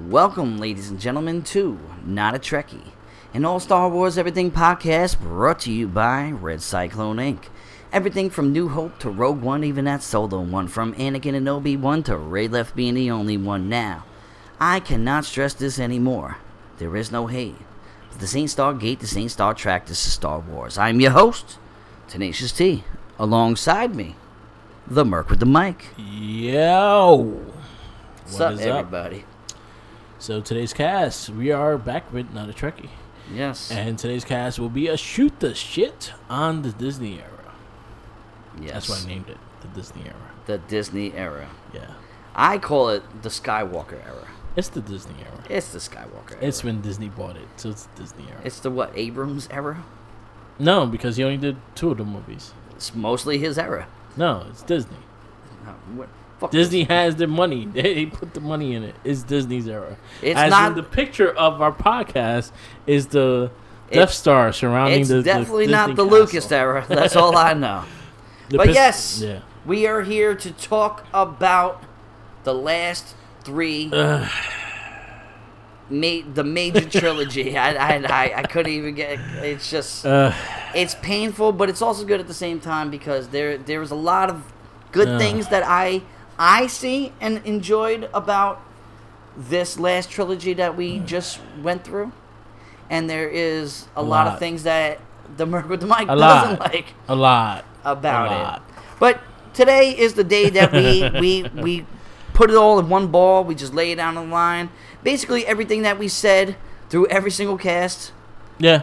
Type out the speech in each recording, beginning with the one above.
Welcome, ladies and gentlemen, to Not a Trekkie, an all Star Wars Everything podcast brought to you by Red Cyclone Inc. Everything from New Hope to Rogue One, even that Solo one, from Anakin and Obi-Wan to Rey left being the only one now. I cannot stress this anymore. There is no hate. But this ain't Stargate, this ain't Star Trek, this is Star Wars. I'm your host, Tenacious T. Alongside me, the Merc with the mic. Yo! What's up, everybody? So today's cast, we are back with Not a Trekkie. Yes. And today's cast will be a shoot the shit on the Disney era. Yes. That's why I named it the Disney era. The Disney era. Yeah. I call it the Skywalker era. It's the Disney era. It's the Skywalker era. It's when Disney bought it, so it's the Disney era. It's the what, Abrams era? No, because he only did 2 of the movies. It's mostly his era. No, it's Disney. No, fuck Disney has the money. They put the money in it. It's Disney's era. It's As not in the picture of our podcast is the Death Star surrounding it's the definitely the not Disney the castle. Lucas era. That's all I know. But yes, we are here to talk about the last 3 the major trilogy. I couldn't even get. It's just it's painful, but it's also good at the same time because there was a lot of good things that I see and enjoyed about this last trilogy that we just went through, and there is a lot of things that the Merc with the Mic doesn't like about it. But today is the day that we put it all in one ball. We just lay it down on the line. Basically, everything that we said through every single cast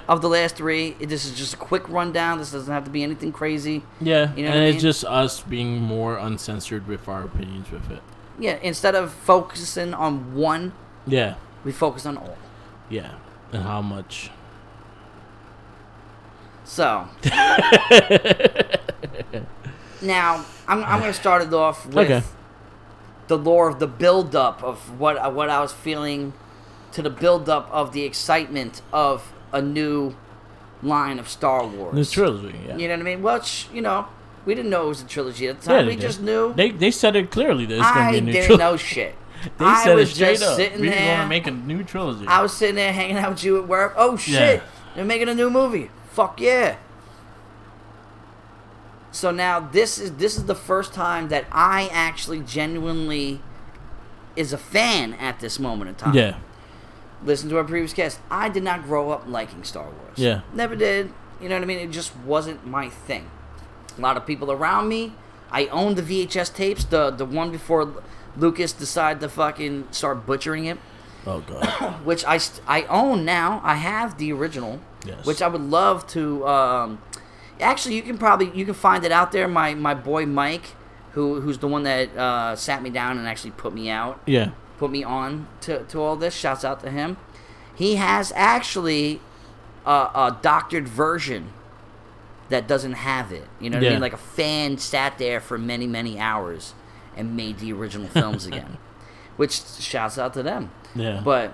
of the last 3. This is just a quick rundown. This doesn't have to be anything crazy. Yeah, you know and it's mean? just us being more uncensored with our opinions with it. Yeah, instead of focusing on one, we focus on all. Yeah, and how much. So, now, I'm going to start it off with the lore of the build-up of what I was feeling to the build-up of the excitement of a new line of Star Wars. New trilogy, yeah. You know what I mean? Well, we didn't know it was a trilogy at the time. We just knew. They said it clearly that it's going to be a new trilogy. I didn't know shit. They said it straight just up. Sitting we there, want to make a new trilogy. I was sitting there hanging out with you at work. Oh, shit. They're making a new movie. Fuck yeah. So now this is the first time that I actually genuinely is a fan at this moment in time. Yeah. Listen to our previous cast. I did not grow up liking Star Wars. Yeah. Never did. You know what I mean? It just wasn't my thing. A lot of people around me. I owned the VHS tapes, the one before Lucas decided to fucking start butchering it. Oh, God. Which I own now. I have the original. Yes. Which I would love to... actually, you can find it out there. My boy Mike, who's the one that sat me down and actually put me out. Yeah. Put me on to all this. Shouts out to him. He has actually a doctored version that doesn't have it. You know what I mean? Like a fan sat there for many, many hours and made the original films again. Which shouts out to them. Yeah. But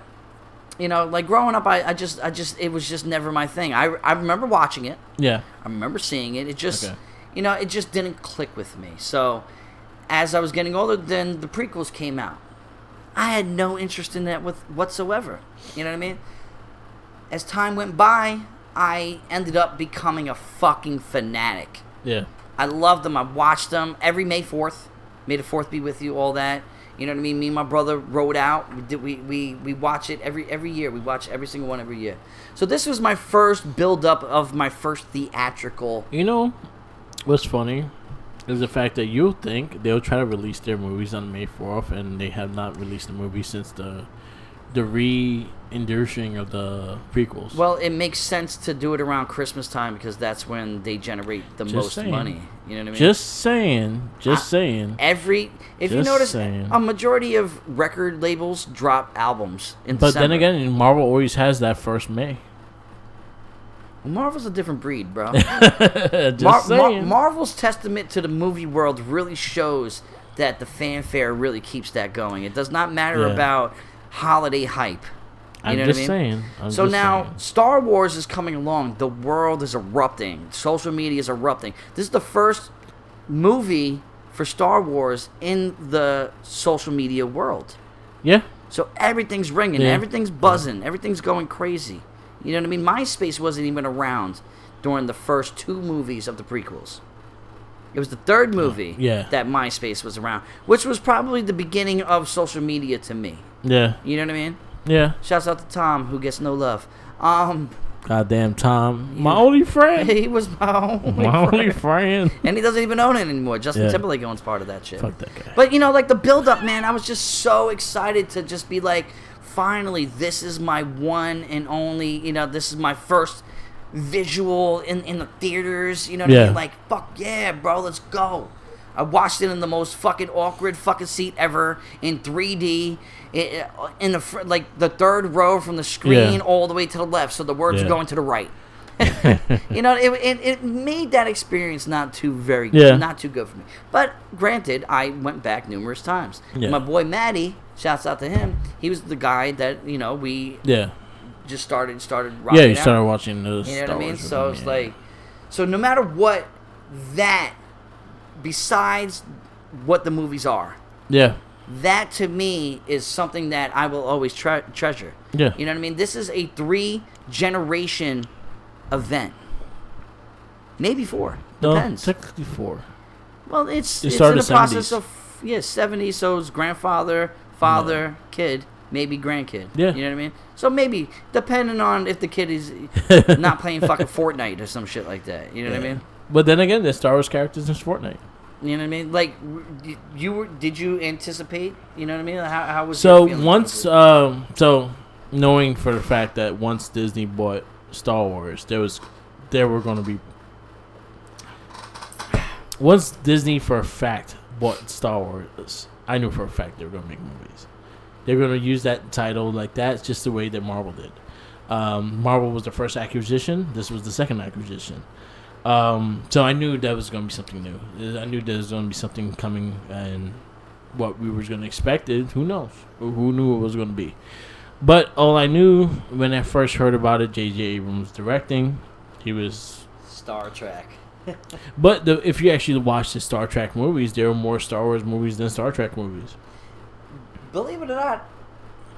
like growing up, I just it was just never my thing. I remember watching it. Yeah. I remember seeing it. It just it just didn't click with me. So as I was getting older, then the prequels came out. I had no interest in that whatsoever. You know what I mean? As time went by, I ended up becoming a fucking fanatic. Yeah. I loved them. I watched them every May 4th. May the 4th be with you, all that. You know what I mean? Me and my brother rode out. We watch it every year. We watch every single one every year. So this was my first build-up of my first theatrical... You know, what's funny is the fact that you think they'll try to release their movies on May 4th, and they have not released a movie since the re-inducing of the prequels. Well, it makes sense to do it around Christmas time because that's when they generate the most money. You know what I mean? Just saying. If you notice, a majority of record labels drop albums in December. But then again, Marvel always has that first May. Well, Marvel's a different breed, bro. Saying. Marvel's testament to the movie world really shows that the fanfare really keeps that going. It does not matter about holiday hype. You know what I mean? So now, Star Wars is coming along. The world is erupting. Social media is erupting. This is the first movie for Star Wars in the social media world. Yeah. So everything's ringing, everything's buzzing, everything's going crazy. You know what I mean? MySpace wasn't even around during the first 2 movies of the prequels. It was the 3rd movie that MySpace was around, which was probably the beginning of social media to me. Yeah. You know what I mean? Yeah. Shouts out to Tom, who gets no love. Goddamn Tom. My only friend. He was my only friend. And he doesn't even own it anymore. Justin Timberlake owns part of that shit. Fuck that guy. But, like, the build-up, man, I was just so excited to just be like, finally, this is my one and only, this is my first visual in the theaters, you know what I mean? Like, fuck yeah, bro, let's go. I watched it in the most fucking awkward fucking seat ever in 3D, in the the 3rd row from the screen all the way to the left, so the words are going to the right. It made that experience not too good for me. But granted, I went back numerous times. My boy Matty, shouts out to him. He was the guy that we just started rocking. Yeah, you started watching those. You know what I mean? So it's like, so no matter what, besides what the movies are, that to me is something that I will always treasure. Yeah, you know what I mean? This is a 3-generation event, maybe 4. Depends. No, technically 4. Well, it's in the process of 70s. So it's grandfather, father, kid. Maybe grandkid. Yeah. You know what I mean? So maybe, depending on if the kid is not playing fucking Fortnite or some shit like that. You know what I mean? But then again, there's Star Wars characters in Fortnite. You know what I mean? Like, did you anticipate? You know what I mean? How was so once, knowing for the fact that once Disney bought Star Wars, once Disney for a fact bought Star Wars, I knew for a fact they were going to make movies. They were going to use that title like that. It's just the way that Marvel did. Marvel was the first acquisition. This was the second acquisition. So I knew that was going to be something new. I knew there was going to be something coming, and what we were going to expect it. Who knows? Who knew it was going to be? But all I knew when I first heard about it, J.J. Abrams directing, he was Star Trek. But if you actually watch the Star Trek movies, there are more Star Wars movies than Star Trek movies. Believe it or not,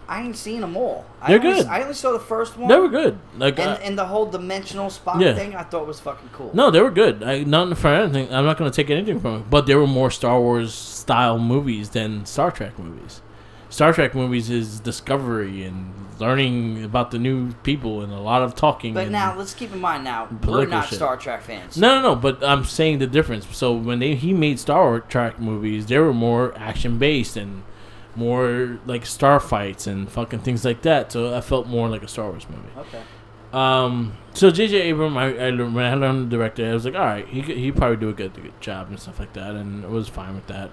I ain't seen them all. They're good. I only saw the first one. They were good. And the whole dimensional spot thing, I thought was fucking cool. No, they were good. Not for anything. I'm not going to take anything from it. But there were more Star Wars style movies than Star Trek movies. Star Trek movies is discovery and learning about the new people and a lot of talking. But now, let's keep in mind we're not shit. Star Trek fans. No, but I'm saying the difference. So when he made Star Trek movies, they were more action-based and more like star fights and fucking things like that. So I felt more like a Star Wars movie. Okay. So J.J. Abrams, when I learned the director, I was like, all right, he probably do a good job and stuff like that, and I was fine with that.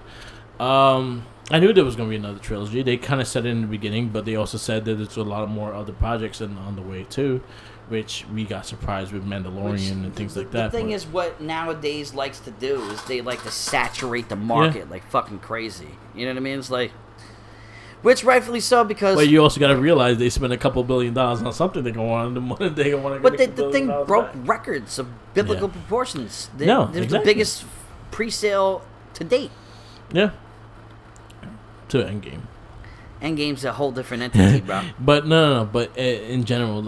I knew there was going to be another trilogy. They kind of said it in the beginning, but they also said that there's a lot more other projects on the way too, which we got surprised with Mandalorian and things like that. The thing is, what nowadays likes to do is they like to saturate the market like fucking crazy. You know what I mean? It's like, which rightfully so, because. But you also got to realize they spent a couple $2 billion on something they're going to want to But the thing broke records of biblical proportions. They're the biggest pre-sale to date. Yeah. To Endgame. Endgame's a whole different entity, bro. But no. But in general,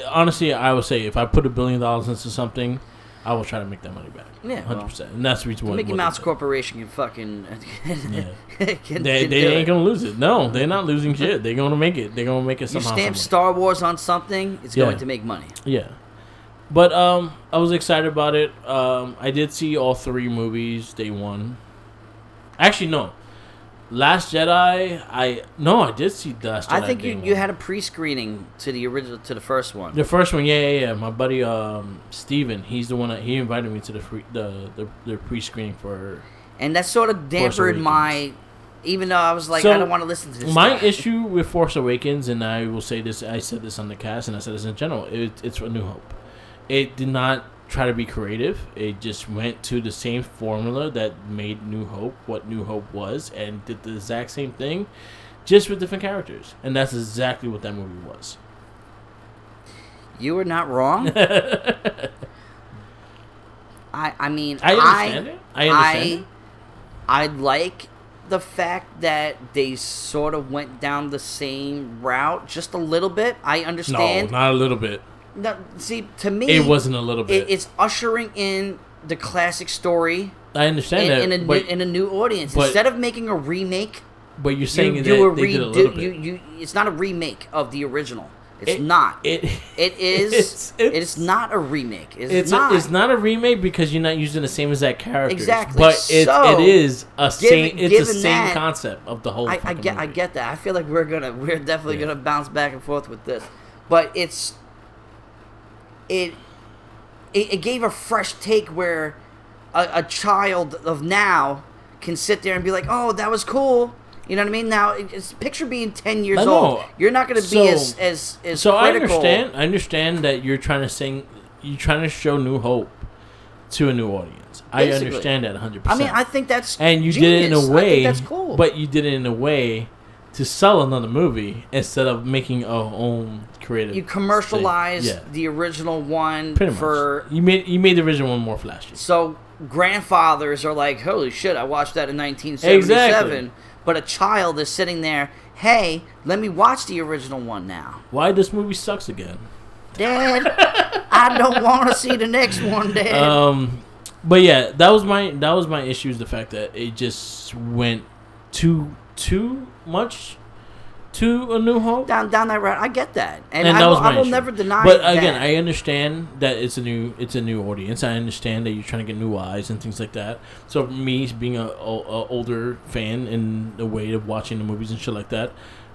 honestly, I would say if I put $1 billion into something, I will try to make that money back. Yeah, 100%. And that's the reason why. Mickey Mouse Corporation can fucking. They ain't gonna lose it. No, they're not losing shit. They're gonna make it. They're gonna make it somehow. You stamp Star Wars on something, it's going to make money. Yeah. But I was excited about it. I did see all 3 movies day one. Actually, no. Last Jedi, I did see the Last Jedi. I think you had a pre-screening to the original, to the first one. The first one, yeah. My buddy Steven, he's the one that he invited me to the pre-screening for. And that sort of dampened my, even though I was like, I don't want to listen to this. My issue with Force Awakens, and I will say this, I said this on the cast, and I said this in general, it's for New Hope. It did not try to be creative. It just went to the same formula that made New Hope what New Hope was, and did the exact same thing, just with different characters. And that's exactly what that movie was. You were not wrong. I mean, I understand it. I understand it. I like the fact that they sort of went down the same route just a little bit. I understand. No, not a little bit. No, see, to me, it wasn't a little bit. It's ushering in the classic story. I understand that in a new audience instead of making a remake. But you're saying that they did a little bit. It's not a remake of the original. It's not. It is. It's not a remake. It's not a remake because you're not using the same exact characters. Exactly. But it is a same. It's the same concept of the whole. I get that. I feel like we're definitely gonna bounce back and forth with this, but it gave a fresh take where a child of now can sit there and be like, oh, that was cool. You know what I mean? Now, picture being 10 years old. You're not going to be as So critical. I understand that you're trying to show new hope to a new audience. Basically. I understand that 100%. I mean, I think that's and you genius. did it in a way, I think that's cool. But you did it in a way to sell another movie instead of making our own creative. You commercialized the original one. Pretty much. You made the original one more flashy. So grandfathers are like, holy shit, I watched that in 1977. Exactly. But a child is sitting there, hey, let me watch the original one now. Why this movie sucks again? Dad, I don't want to see the next one, Dad. But yeah, that was my issue, is the fact that it just went too much to A New Hope. Down that route. I get that. And I will never deny But that. again, I understand that it's a new audience. I understand that you're trying to get new eyes and things like that. So me being a older fan in the way of watching the movies and shit like that,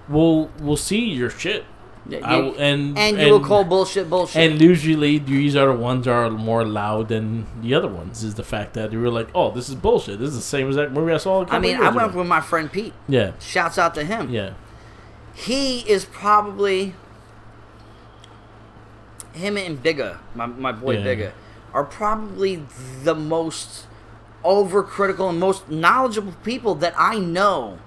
we'll see your shit. And you will call bullshit. And usually these are the ones that are more loud than the other ones. Is the fact that you were like, oh, this is bullshit. This is the same exact movie I saw. I went with my friend Pete. Yeah. Shouts out to him. Yeah. He is probably, him and Bigga, my boy Bigga, are probably the most overcritical and most knowledgeable people that I know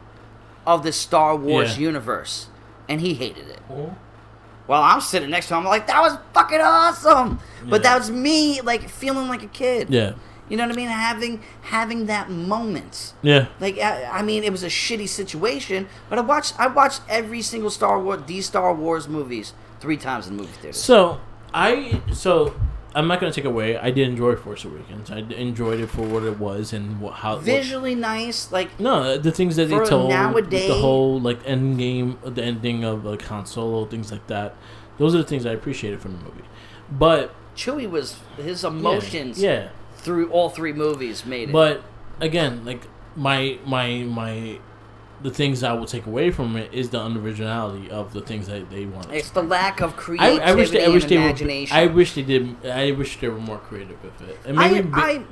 of the Star Wars universe. And he hated it. Mm-hmm. Well, I'm sitting next to him, I'm like, that was fucking awesome! But that was me, like, feeling like a kid. Yeah. You know what I mean? Having that moment. Yeah. Like, I mean, it was a shitty situation, but I watched every single Star Wars movies 3 times in the movie theater. So I'm not going to take away. I did enjoy Force Awakens. I enjoyed it for what it was and how visually nice. Like, no, the things that they told nowadays, the whole like end game, the ending of like Han Solo, things like that. Those are the things I appreciated from the movie. But Chewie was his emotions. Yeah. Through all 3 movies made it. But again, like my the things I will take away from it is the unoriginality of the things that they want. It's the lack of creativity and imagination. I wish they were more creative with it. And maybe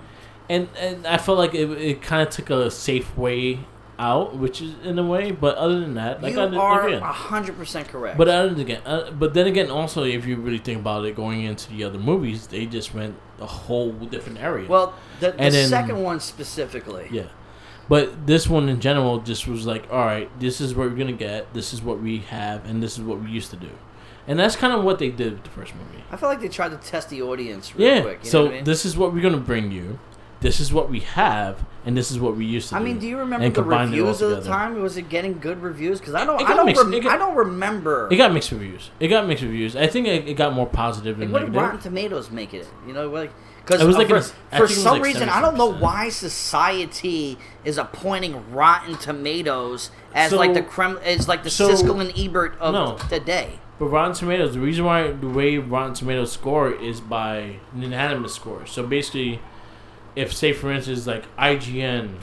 and I felt like it kind of took a safe way out, which is in a way. But other than that, like you are 100% correct. But then again, also if you really think about it, going into the other movies, they just went a whole different area. Well, the second one specifically. Yeah. But this one in general just was like, all right, this is what we're going to get, this is what we have, and this is what we used to do. And that's kind of what they did with the first movie. I feel like they tried to test the audience real quick. You know what I mean? This is what we're going to bring you, this is what we have, and this is what we used to do. I mean, do you remember the reviews of the time? Was it getting good reviews? Because I don't remember. It got mixed reviews. I think it got more positive than negative. What did Rotten Tomatoes make it? You know, like... Because for some reason, I don't know why society is appointing Rotten Tomatoes as like the Siskel and Ebert of today. But Rotten Tomatoes, the way Rotten Tomatoes score is by unanimous score. So basically, if say for instance like IGN.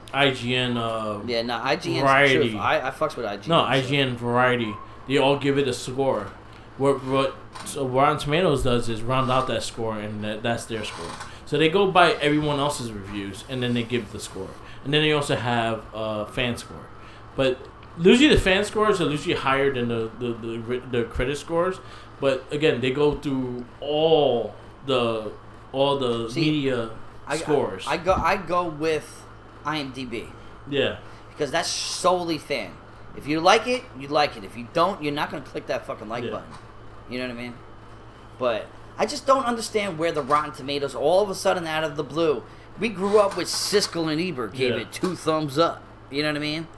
IGN. Variety. I fucks with IGN. No, IGN Variety. They all give it a score. What Rotten Tomatoes does is round out that score, and that's their score. So they go by everyone else's reviews, and then they give the score. And then they also have a fan score. But usually the fan scores are usually higher than the critic scores. But again, they go through all the media scores. I go with IMDb. Yeah. Because that's solely fan. If you like it, you like it. If you don't, you're not going to click that fucking like button. You know what I mean? But I just don't understand where the Rotten Tomatoes all of a sudden out of the blue We grew up with Siskel and Ebert gave it 2 thumbs up. You know what I mean?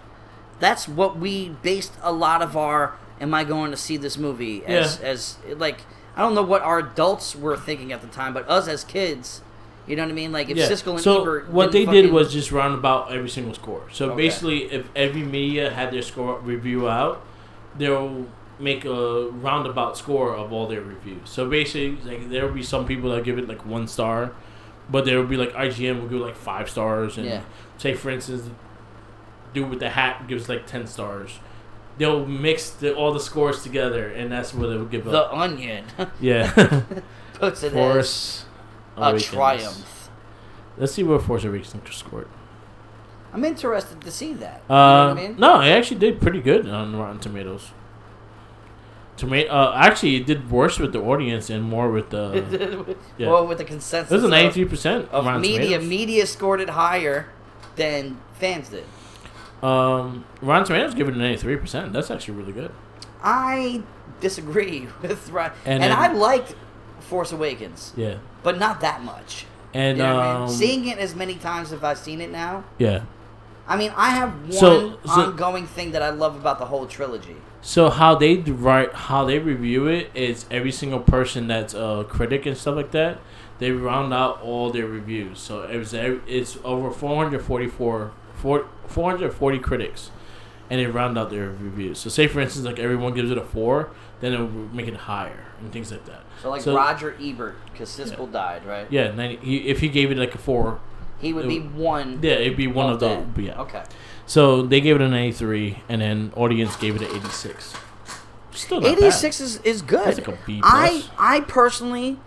That's what we based a lot of our "Am I going to see this movie?" as like, I don't know what our adults were thinking at the time, but us as kids, you know what I mean? Like if Siskel and Ebert, what they did was just round about every single score. So basically, if every media had their score review out, they'll make a roundabout score of all their reviews. So basically, like there will be some people that give it like 1 star, but there will be like IGN will give like 5 stars, and say for instance, dude with the hat gives like 10 stars. They'll mix all the scores together, and that's what they'll give up. The Onion, puts it Force as a triumph. Let's see what Force Awakens scored. I'm interested to see that. You know what I mean? No, it actually did pretty good on Rotten Tomatoes. Actually, it did worse with the audience and more with the well, with the consensus. It was a 93% of media. Media scored it higher than fans did. Rotten Tomatoes give it a 93%. That's actually really good. I disagree with and I liked Force Awakens. Yeah, but not that much. And you know what I mean? Seeing it as many times as I've seen it now. Yeah. I mean, I have one ongoing thing that I love about the whole trilogy. So how they review it is every single person that's a critic and stuff like that. They round out all their reviews. So it's over 440 critics, and they round out their reviews. So say for instance, like everyone gives it a 4, then it'll make it higher and things like that. So Roger Ebert, because Siskel died, right? Yeah, if he gave it like a 4, he would be one. Yeah, it'd be one of those. Yeah. Okay. So they gave it a 93, and then audience gave it an 86. Still not 86 bad. is good. That's like a B+. I personally,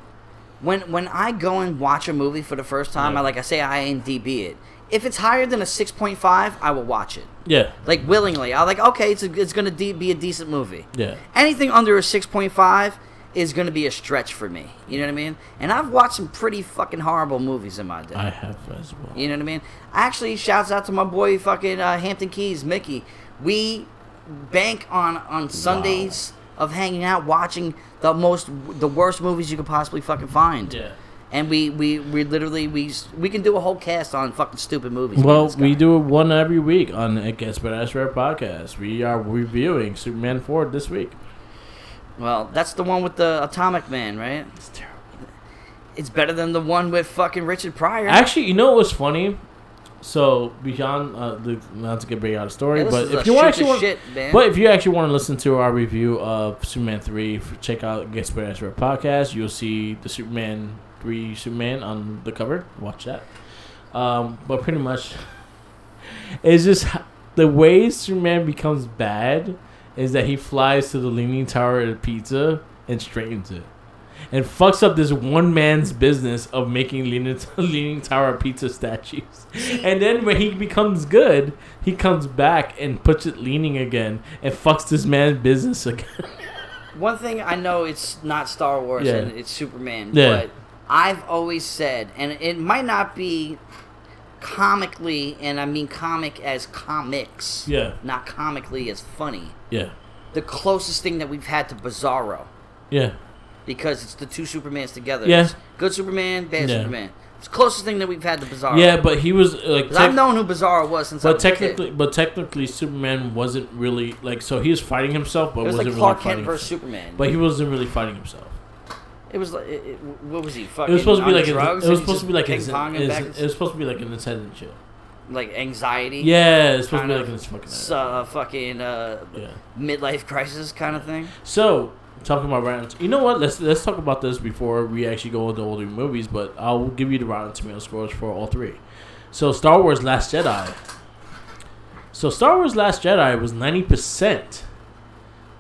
when I go and watch a movie for the first time, I say I IMDb it. If it's higher than a 6.5, I will watch it. Yeah. Like willingly, I'm like, okay, it's going to be a decent movie. Yeah. Anything under a 6.5 is going to be a stretch for me. You know what I mean? And I've watched some pretty fucking horrible movies in my day. I have as well. You know what I mean? Actually, shouts out to my boy fucking Hampton Keys, Mickey. We bank on Sundays of hanging out watching the worst movies you could possibly fucking find. Yeah. And we literally we can do a whole cast on fucking stupid movies. Well, we do one every week on the Guess But That's Rare podcast. We are reviewing Superman 4 this week. Well, that's the one with the Atomic Man, right? It's terrible. It's better than the one with fucking Richard Pryor. Actually, you know what was funny? So beyond not to get big out of story, but if you actually want to listen to our review of Superman 3, check out Guess But That's Rare podcast. You'll see the Superman 3 Superman on the cover. Watch that. But pretty much, it's just the way Superman becomes bad is that he flies to the Leaning Tower of Pizza and straightens it. And fucks up this one man's business of making Leaning Tower of Pizza statues. And then when he becomes good, he comes back and puts it leaning again and fucks this man's business again. One thing I know, it's not Star Wars and it's Superman, but I've always said, and it might not be comically, and I mean comic as comics, not comically as funny. Yeah. The closest thing that we've had to Bizarro. Yeah. Because it's the two Supermans together. Yeah. It's good Superman, bad Superman. It's the closest thing that we've had to Bizarro. Yeah, but he was like. I've known who Bizarro was since I was a kid. But technically, Superman wasn't really like. So he was fighting himself, but it was wasn't like Clark really Kent versus Superman. But he wasn't really fighting himself. It was like, what was he fucking? It was supposed to be like drugs. It was supposed to be like it was supposed to be like an attendant show. Like anxiety. Yeah, it's supposed to be like this fucking midlife crisis kind of thing. So talking about Rotten, you know what? Let's talk about this before we actually go into all the movies. But I'll give you the Rotten Tomato scores for all 3. So Star Wars: Last Jedi. So Star Wars: Last Jedi was 90%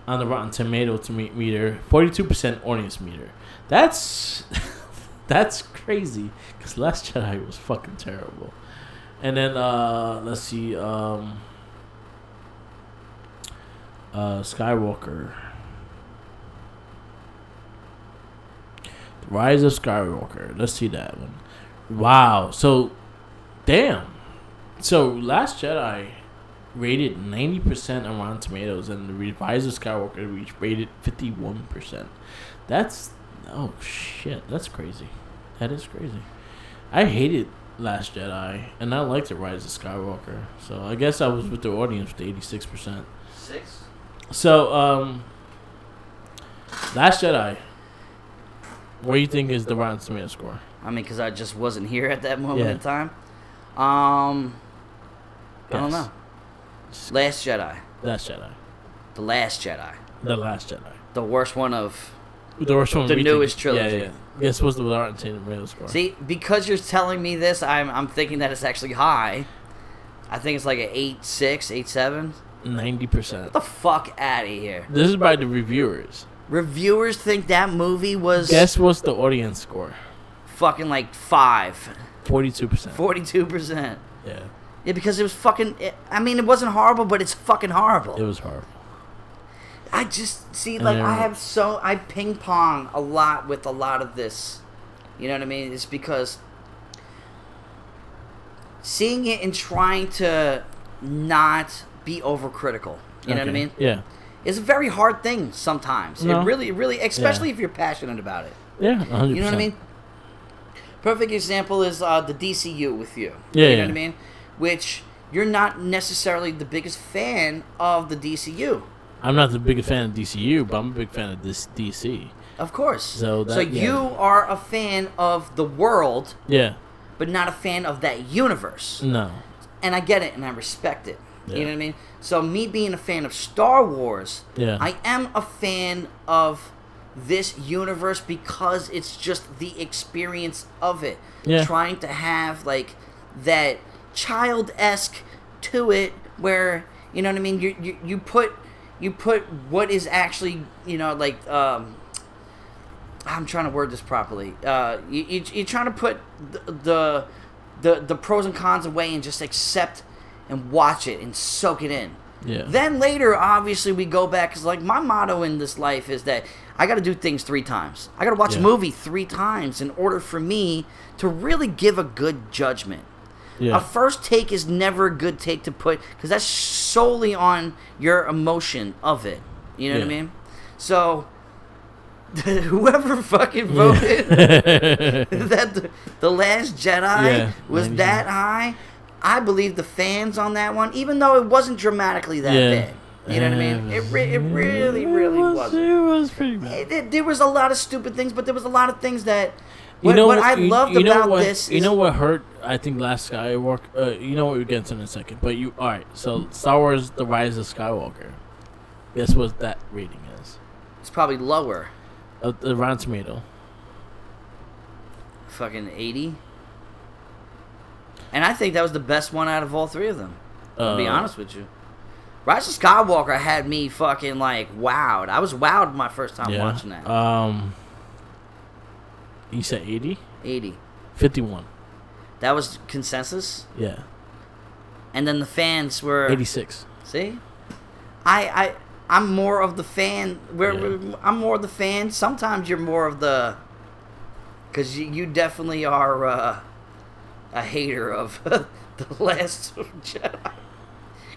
on the Rotten Tomato meter, 42% audience meter. That's crazy because Last Jedi was fucking terrible. And then let's see, Skywalker. The Rise of Skywalker. Let's see that one. Wow. So, damn. So, Last Jedi rated 90% on Rotten Tomatoes, and the Rise of Skywalker rated 51%. That's... Oh, shit. That's crazy. That is crazy. I hated Last Jedi, and I liked it. Rise of Skywalker. So I guess I was with the audience with the 86%. 6. So Last Jedi. What do you think is the Rotten Tomato score? I mean, because I just wasn't here at that moment in time. I don't know. Last Jedi. Last Jedi. The Last Jedi. The Last Jedi. The worst one of the newest trilogy. Yeah. Guess what's the Rotten Tomato score? See, because you're telling me this, I'm thinking that it's actually high. I think it's like an 8.6, 8.7. 90%. Get the fuck out of here. This is by the reviewers. Reviewers think that movie was... Guess what's the audience score? Fucking like 5. 42%. 42%. Yeah. Yeah, because it was fucking... I mean, it wasn't horrible, but it's fucking horrible. It was horrible. I just... See, like, I ping pong a lot with a lot of this. You know what I mean? It's because... Seeing it and trying to not be overcritical. You know what I mean? Yeah. It's a very hard thing sometimes. No. It really, especially if you're passionate about it. Yeah, 100%. You know what I mean? Perfect example is the DCU with you. Yeah, you know what I mean? Which you're not necessarily the biggest fan of the DCU. I'm not the biggest fan of DCU, but I'm a big fan of this DC. Of course. So you are a fan of the world, yeah, but not a fan of that universe. No. And I get it, and I respect it. Yeah. You know what I mean? So me being a fan of Star Wars, yeah, I am a fan of this universe because it's just the experience of it. Yeah. Trying to have like that child-esque to it where, you know what I mean, you put what is actually, you know, like I'm trying to word this properly. You're trying to put the pros and cons away and just accept and watch it and soak it in. Yeah. Then later, obviously, we go back because, like, my motto in this life is that I got to do things 3 times. I got to watch a movie 3 times in order for me to really give a good judgment. Yeah. A first take is never a good take to put because that's solely on your emotion of it. You know what I mean? So whoever fucking voted that the Last Jedi was that high, I believe the fans on that one, even though it wasn't dramatically that bad. You know what I mean? It really wasn't. It was pretty bad. There was a lot of stupid things, but there was a lot of things that... What I loved about this is... You know what hurt, I think, Last Skywalker? You know what we'll get to in a second. But alright, so Star Wars The Rise of Skywalker. Guess what that rating is? It's probably lower. The Rotten Tomato. Fucking 80. And I think that was the best one out of all 3 of them. To be honest with you. Rise of Skywalker had me fucking like wowed. I was wowed my first time watching that. You said 80? 80. 51. That was consensus? Yeah. And then the fans were 86. See? I'm more of the fan. I'm more of the fan. Sometimes you're more of the... Because you definitely are a hater of The Last Jedi.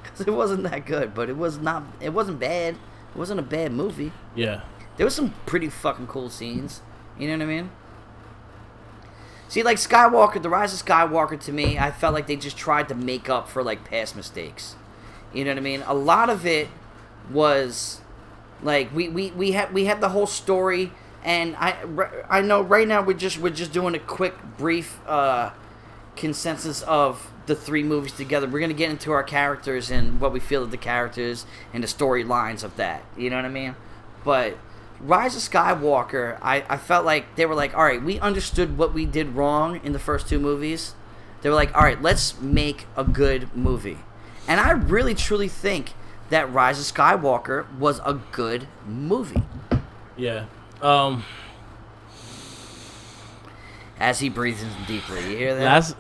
Because it wasn't that good, but it wasn't bad. It wasn't a bad movie. Yeah. There was some pretty fucking cool scenes. You know what I mean? See, like Skywalker, The Rise of Skywalker, to me, I felt like they just tried to make up for like past mistakes. You know what I mean? A lot of it was like we had the whole story, and I know right now we're just doing a quick brief consensus of the 3 movies together. We're gonna get into our characters and what we feel of the characters and the storylines of that. You know what I mean? But Rise of Skywalker, I felt like they were like, all right, we understood what we did wrong in the first 2 movies. They were like, all right, let's make a good movie. And I really truly think that Rise of Skywalker was a good movie. Yeah. As he breathes in deeply, you hear that?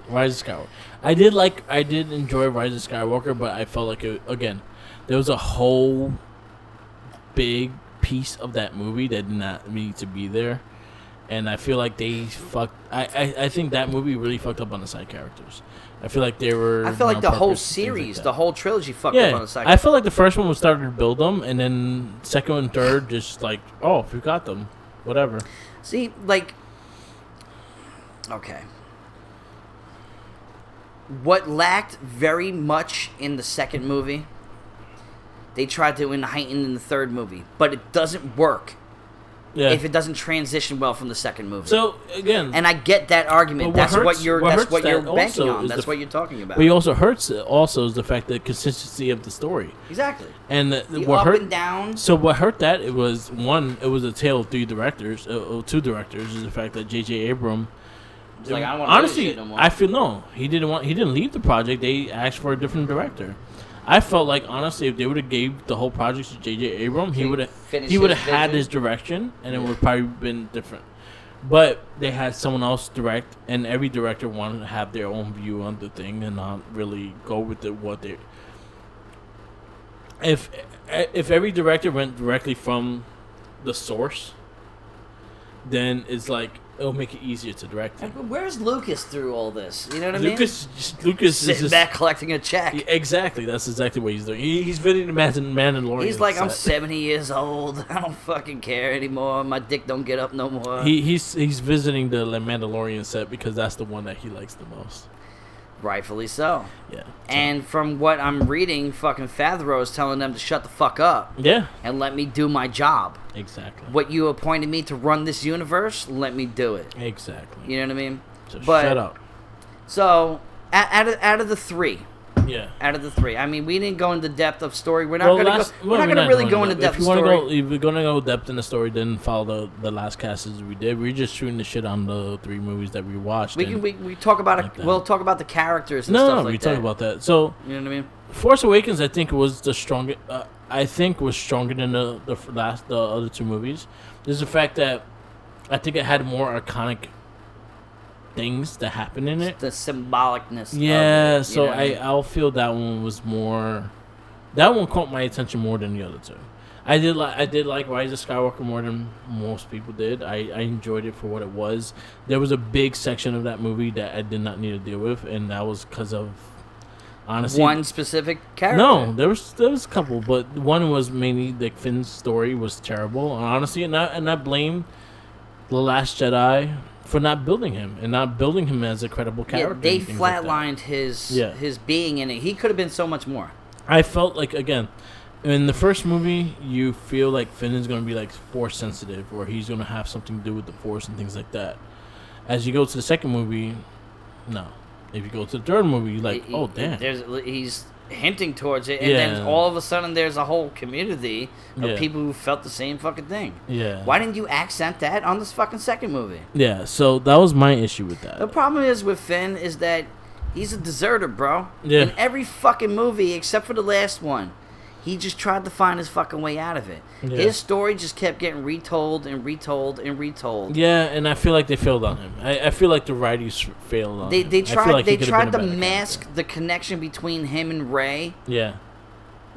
Rise of Skywalker. I did enjoy Rise of Skywalker, but I felt like there was a whole big piece of that movie that did not need to be there, and I feel like they fucked. I think that movie really fucked up on the side characters. I feel like they were. I feel like the whole series, the whole trilogy, fucked up on the side. I feel like the first one was starting to build them, and then second and third just like, oh, we got them, whatever. See, like, okay, what lacked very much in the second movie, they tried to heighten in the third movie, but it doesn't work. Yeah. If it doesn't transition well from the second movie. So again, and I get that argument. That's what you're banking on. That's what you're talking about. What also hurts is the fact that consistency of the story. Exactly. And the up and down. So what hurt that it was a tale of two directors. Is the fact that J.J. Abrams. Like, I don't want to honestly, do this shit no more. I feel he didn't leave the project. They asked for a different director. I felt like, honestly, if they would have gave the whole project to J.J. Abrams, he would have had his direction, and it would have probably been different. But they had someone else direct, and every director wanted to have their own view on the thing and not really go with what they. If every director went directly from the source, then it's like it'll make it easier to direct. Where's Lucas through all this? You know what I mean? Lucas sitting back collecting a check. Exactly. That's exactly what he's doing. He's visiting the Mandalorian. He's like, I'm 70 years old. I don't fucking care anymore. My dick don't get up no more. He's visiting the Mandalorian set because that's the one that he likes the most. Rightfully so. Yeah. And from what I'm reading, fucking Favreau is telling them to shut the fuck up. Yeah. And let me do my job. Exactly. What you appointed me to run this universe, let me do it. Exactly. You know what I mean? So shut up. So, out of the three. Yeah. Out of the three. I mean, we didn't go into depth of story. We're not going to really go into depth of story. If we're going to go depth in the story, then follow the last cast as we did. We're just shooting the shit on the three movies that we watched. We talk about it. We'll talk about the characters and stuff like that. We talk about that. So, you know what I mean? Force Awakens, I think, was the strongest. I think was stronger than the other two movies. There's the fact that I think it had more iconic things that happen in it. The symbolicness. Yeah, of it, so I'll feel that one was more. That one caught my attention more than the other two. I did like Rise of Skywalker more than most people did. I enjoyed it for what it was. There was a big section of that movie that I did not need to deal with, and that was because of honestly one specific character. No, there was a couple, but one was mainly like Finn's story was terrible. And honestly, and I blame The Last Jedi for not building him and not building him as a credible character. Yeah, they flatlined his being in it. He could have been so much more. I felt like, again, in the first movie, you feel like Finn is going to be like Force sensitive, or he's going to have something to do with the Force and things like that. As you go to the second movie, no. If you go to the third movie, you're like, oh damn. He's hinting towards it, and then all of a sudden there's a whole community of people who felt the same fucking thing. Yeah. Why didn't you accent that on this fucking second movie? Yeah, so that was my issue with that. The problem is with Finn is that he's a deserter, bro. Yeah. In every fucking movie except for the last one, he just tried to find his fucking way out of it. Yeah. His story just kept getting retold and retold and retold. Yeah, and I feel like they failed on him. I feel like the writers failed on him. They tried to mask the connection between him and Rey. Yeah.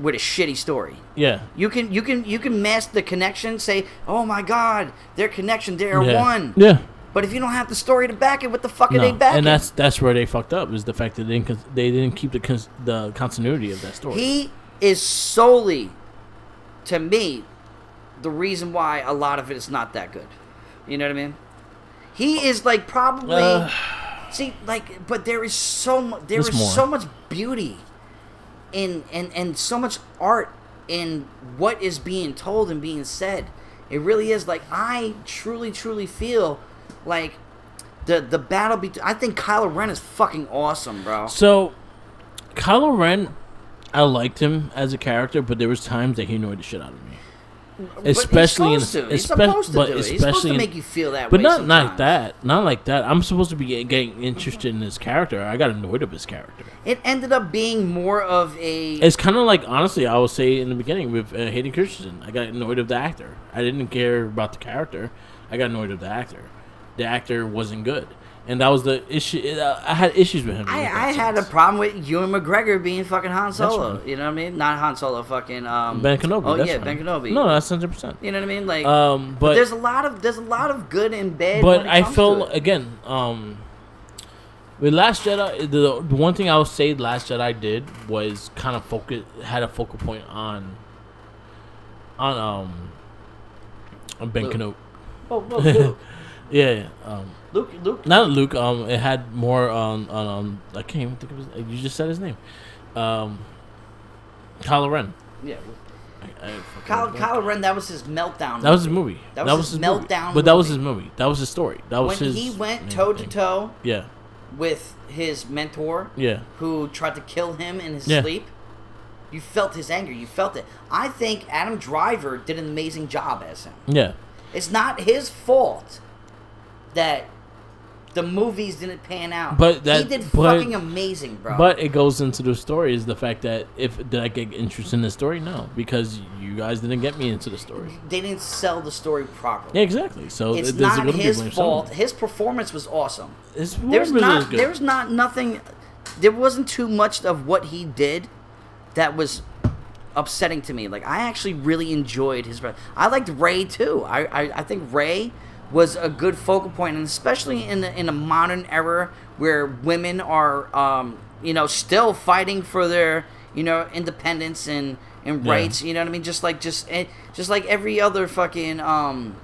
With a shitty story. Yeah. You can mask the connection, say, "Oh my God, their connection, they are one." Yeah. But if you don't have the story to back it, what the fuck are they backing? And that's where they fucked up, is the fact that they didn't keep the continuity of that story. He is solely, to me, the reason why a lot of it is not that good. You know what I mean? He is like probably but there is so much beauty and so much art in what is being told and being said. It really is like, I truly feel like the battle between. I think Kylo Ren is fucking awesome, bro. So, Kylo Ren, I liked him as a character, but there was times that he annoyed the shit out of me. Especially he's supposed to make you feel that way. But not like that. Not like that. I'm supposed to be getting interested in his character. I got annoyed of his character. It ended up being more of a. It's kind of like, honestly, I will say in the beginning with Hayden Christensen, I got annoyed of the actor. I didn't care about the character. I got annoyed of the actor. The actor wasn't good. And that was the issue. I had issues with him. I had a problem with Ewan McGregor being fucking Han Solo. You know what I mean? Not Han Solo, fucking Ben Kenobi. Oh yeah, Ben Kenobi. No, that's 100%. You know what I mean? Like, but there's a lot of good and bad. But I felt again, with Last Jedi, the one thing I would say Last Jedi did was kind of had a focal point on Ben Kenobi. Oh, Yeah. Luke. Not Luke. It had more on. I can't even think of his. You just said his name. Kylo Ren. Yeah. Kylo Ren. That was his meltdown. That was his movie. That was his meltdown. But that was his movie. That was his story. That was when his. he went toe to toe. Yeah. With his mentor. Yeah. Who tried to kill him in his sleep. You felt his anger. You felt it. I think Adam Driver did an amazing job as him. Yeah. It's not his fault that the movies didn't pan out. But he did fucking amazing, bro. But it goes into the story is the fact that did I get interested in the story? No, because you guys didn't get me into the story. They didn't sell the story properly. Yeah, exactly. So it's not his fault. His performance was awesome. There wasn't too much of what he did that was upsetting to me. Like, I actually really enjoyed his. I liked Rey too. I think Rey was a good focal point, and especially in a modern era where women are, still fighting for their, independence and rights. You know what I mean? Just like every other fucking, rights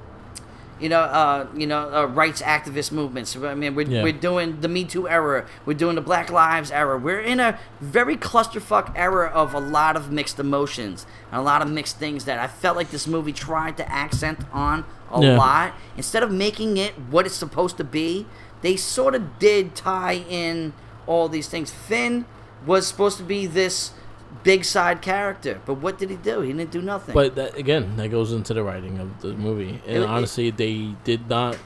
activist movements. I mean, we're doing the Me Too era. We're doing the Black Lives era. We're in a very clusterfuck era of a lot of mixed emotions and a lot of mixed things that I felt like this movie tried to accent on a lot. Instead of making it what it's supposed to be, they sort of did tie in all these things. Finn was supposed to be this big side character, but what did he do? He didn't do nothing. But that goes into the writing of the movie, and honestly, they did not.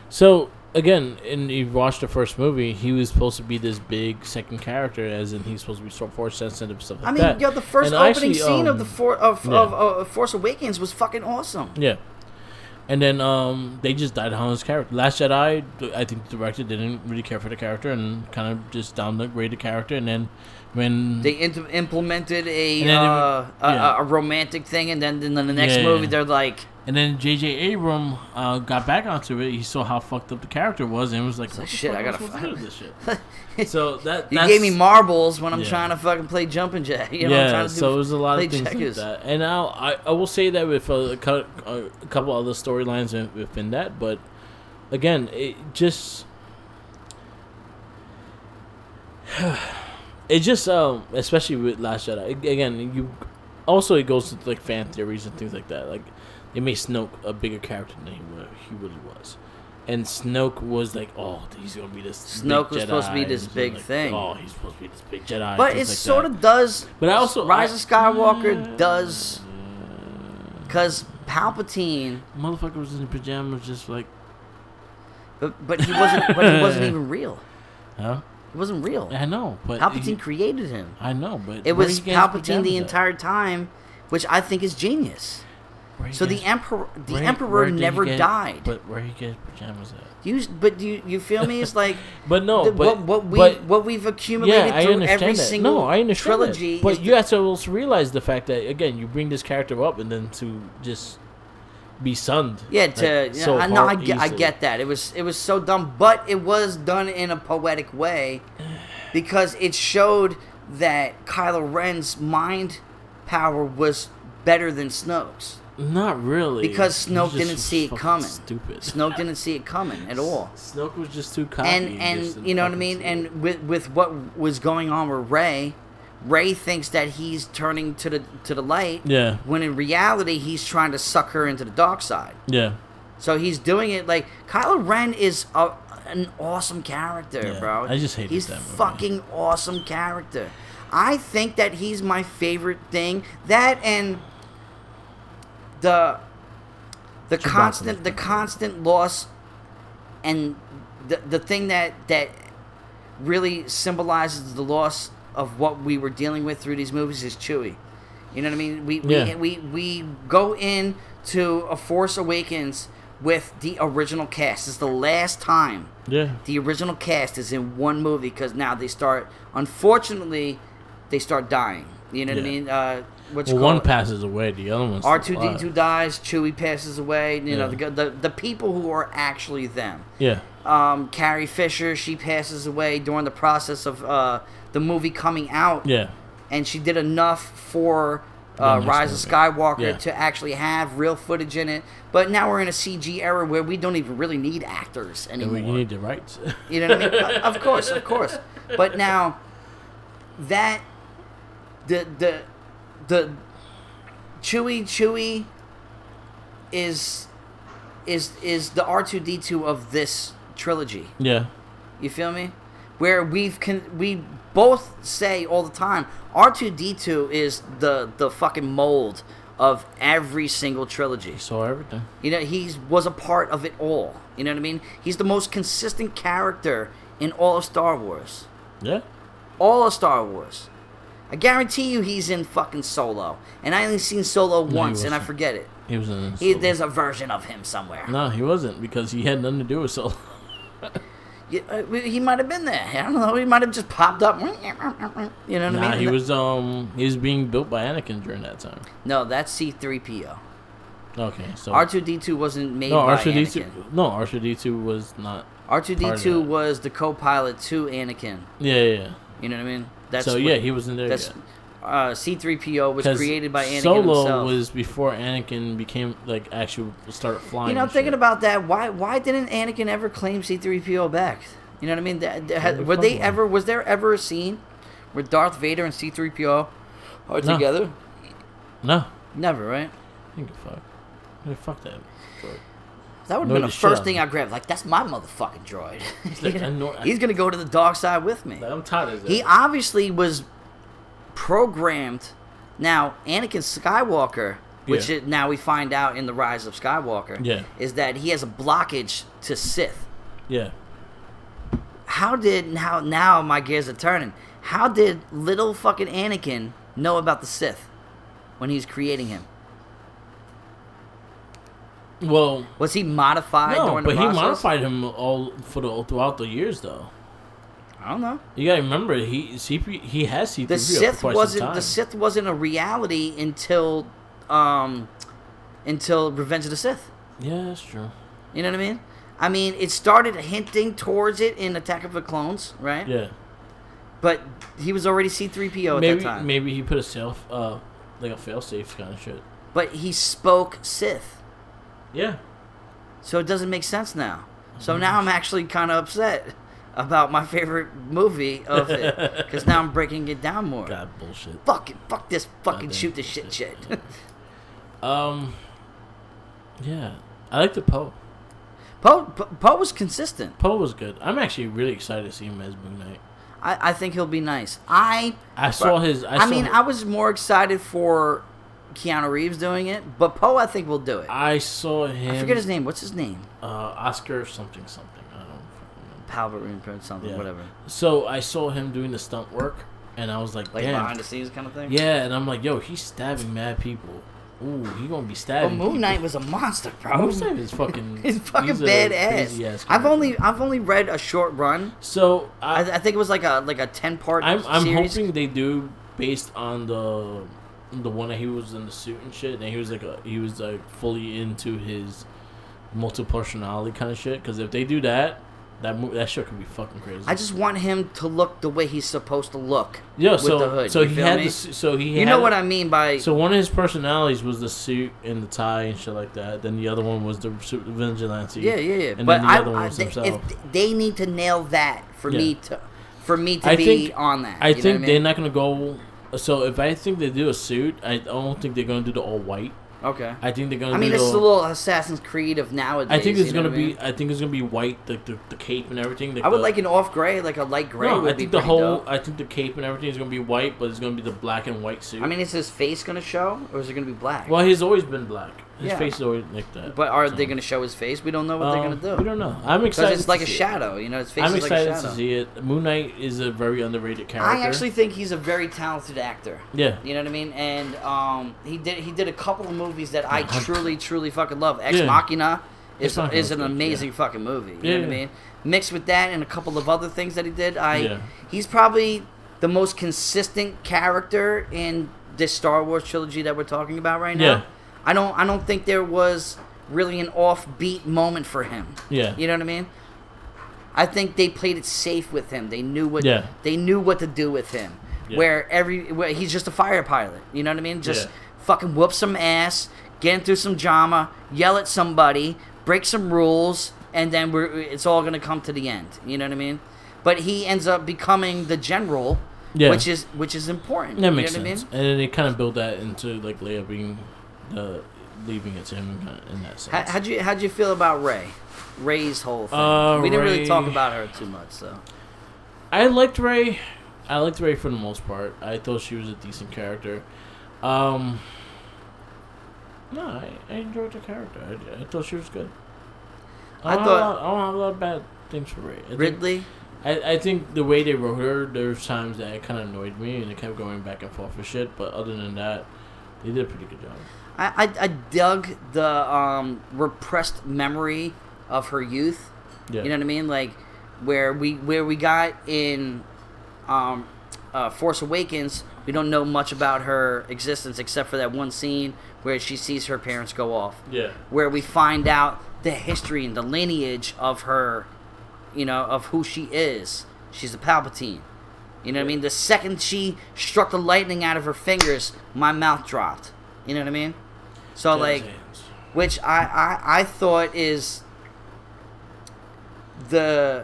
So again, and you watched the first movie, he was supposed to be this big second character, as in he's supposed to be so force sensitive stuff like that. The first opening scene of Force Awakens was fucking awesome. Yeah. And then they just died on his character. Last Jedi, I think the director didn't really care for the character and kind of just downgraded the character. And then when they implemented a romantic thing, and then in the next movie they're like. And then J.J. Abrams got back onto it. He saw how fucked up the character was, and was like, "What shit, I gotta find this shit." So that's gave me marbles when I'm trying to fucking play jumping jack. I'm trying to so it was a lot of things like that. And now I will say that with a couple other storylines within that, but again, it just especially with Last Jedi. Again, it goes to like fan theories and things like that. Like, they made Snoke a bigger character than he really was. And Snoke was like, oh, he's going to be this Snoke was Jedi. supposed to be this big thing. Oh, he's supposed to be this big Jedi. But it sort of does. But Rise of Skywalker does. Because Palpatine. Motherfucker was in pajamas just like. But he wasn't even real. Huh? It wasn't real. I know, but Palpatine created him. I know, but it was Palpatine the entire time, which I think is genius. So the Emperor never died. But where he gets pajamas at? You feel me? It's like what we've accumulated through every single trilogy. That. But you have to also realize the fact that, again, you bring this character up and then to just be sunned. Yeah, I get that. It was so dumb, but it was done in a poetic way because it showed that Kylo Ren's mind power was better than Snoke's. Not really. Because Snoke didn't see it coming. Stupid. Snoke didn't see it coming at all. Snoke was just too cocky. And you know what I mean? And with what was going on with Rey thinks that he's turning to the light. Yeah. When in reality, he's trying to suck her into the dark side. Yeah. So he's doing it like Kylo Ren is an awesome character, bro. I just hate he's that movie. Fucking awesome character. I think that he's my favorite thing. That and the constant loss and the thing that really symbolizes the loss of what we were dealing with through these movies is Chewie. You know what I mean? We go into A Force Awakens with the original cast. It's the last time the original cast is in one movie because now unfortunately they start dying. You know what I mean? One passes away, the other one's R2-D2 dies, Chewie passes away. You know, the people who are actually them. Yeah. Carrie Fisher, she passes away during the process of the movie coming out. Yeah. And she did enough for Rise of Skywalker to actually have real footage in it. But now we're in a CG era where we don't even really need actors anymore. You need the rights. You know what I mean? Of course. But now that the Chewie is the R2-D2 of this trilogy. Yeah. You feel me? Where we both say all the time, R2-D2 is the fucking mold of every single trilogy. He saw everything. You know, he was a part of it all. You know what I mean? He's the most consistent character in all of Star Wars. Yeah. All of Star Wars. I guarantee you he's in fucking Solo. And I only seen Solo once, and I forget it. He was in Solo. There's a version of him somewhere. No, he wasn't, because he had nothing to do with Solo. He might have been there. I don't know. He might have just popped up. You know what I mean? He was being built by Anakin during that time. No, that's C-3PO. Okay, so R2-D2 wasn't made by Anakin. No, R2-D2 was not. R2-D2 was the co-pilot to Anakin. Yeah. You know what I mean? He wasn't there yet. C-3PO was created by Anakin Solo himself. Was before Anakin became actually started flying. You know, thinking about that, why didn't Anakin ever claim C-3PO back? You know what I mean? Was there ever a scene where Darth Vader and C-3PO are together? No. Never, right? I think fuck. Fuck that droid. That would have been the first thing I grabbed. Like, that's my motherfucking droid. He's going to go to the dark side with me. I'm tired of that. He obviously was programmed. Now, Anakin Skywalker, which now we find out in the Rise of Skywalker, is that he has a blockage to Sith. Yeah. Now my gears are turning. How did little fucking Anakin know about the Sith when he's creating him? Well, was he modified during the process? No, but he modified him all throughout the years, though. I don't know. You gotta remember, he has C-3PO for quite some time. The Sith wasn't a reality until Revenge of the Sith. Yeah, that's true. You know what I mean? I mean, it started hinting towards it in Attack of the Clones, right? Yeah. But he was already C-3PO at that time. Maybe he put a fail-safe kind of shit. But he spoke Sith. Yeah. So it doesn't make sense now. So now I'm actually kind of upset about my favorite movie of it, because now I'm breaking it down more. God, bullshit. Fuck this, fucking shoot the shit. Yeah, I like the Poe. Poe was consistent. Poe was good. I'm actually really excited to see him as Moon Knight. I think he'll be nice. I was more excited for Keanu Reeves doing it, but Poe I think will do it. I saw him. I forget his name. What's his name? Oscar something. I don't know. Palpatine something, whatever. So I saw him doing the stunt work, and I was like, damn. Behind the scenes kind of thing? Yeah, and I'm like, yo, he's stabbing mad people. Ooh, he gonna be stabbing people. Moon Knight was a monster, bro. Moon Knight is fucking... he's fucking badass. I've only read a short run. So I think it was like a 10-part I'm series. hoping they do based on the one that he was in the suit and shit, and he was fully into his multiple personality kind of shit. Because if they do that shit could be fucking crazy. I just want him to look the way he's supposed to look. Yeah, with the hood. So he had you know what I mean by. So one of his personalities was the suit and the tie and shit like that. Then the other one was the vigilante. Yeah. And but then the other one was himself. If they need to nail that for me to be on that. I think they're not gonna go. So if I think they do a suit, I don't think they're gonna do the all white. Okay. I think they're gonna. I mean, it's a little Assassin's Creed of nowadays. I think it's gonna be. I think it's gonna be white, the cape and everything. I would like an off gray, like a light gray. No, would I think be dope. I think the cape and everything is gonna be white, but it's gonna be the black and white suit. I mean, is his face gonna show, or is it gonna be black? Well, he's always been black. His face is always like that. But are they gonna show his face? We don't know what they're gonna do. We don't know. I'm excited. Because it's like a shadow, you know. His face is like a shadow. I'm excited to see it. Moon Knight is a very underrated character. I actually think he's a very talented actor. Yeah. You know what I mean? And he did a couple of movies that I truly fucking love. Ex Machina is an amazing fucking movie. You know what I mean? Mixed with that and a couple of other things that he did, he's probably the most consistent character in this Star Wars trilogy that we're talking about right now. Yeah. I don't think there was really an offbeat moment for him. Yeah. You know what I mean? I think they played it safe with him. They knew what to do with him. Yeah. Where he's just a fighter pilot. You know what I mean? Just fucking whoop some ass, get into some drama, yell at somebody, break some rules, and then it's all gonna come to the end. You know what I mean? But he ends up becoming the general, which is important. That makes sense. What I mean? And then they kind of build that into like Leia being leaving it to him in that sense. How'd you feel about Rey's whole thing? We didn't really talk about her too much, so. I liked Rey. I liked Rey for the most part. I thought she was a decent character. No, I enjoyed the character. I thought she was good. I don't have a lot of bad things for Rey. Ridley? I think the way they wrote her, there's times that it kind of annoyed me, and it kept going back and forth for shit. But other than that, they did a pretty good job. I dug the repressed memory of her youth. Yeah. You know what I mean? Like where we got in Force Awakens, we don't know much about her existence except for that one scene where she sees her parents go off. Yeah. Where we find out the history and the lineage of her, you know, of who she is. She's a Palpatine. You know what I mean? The second she struck the lightning out of her fingers, my mouth dropped. You know what I mean? So like, which I thought is the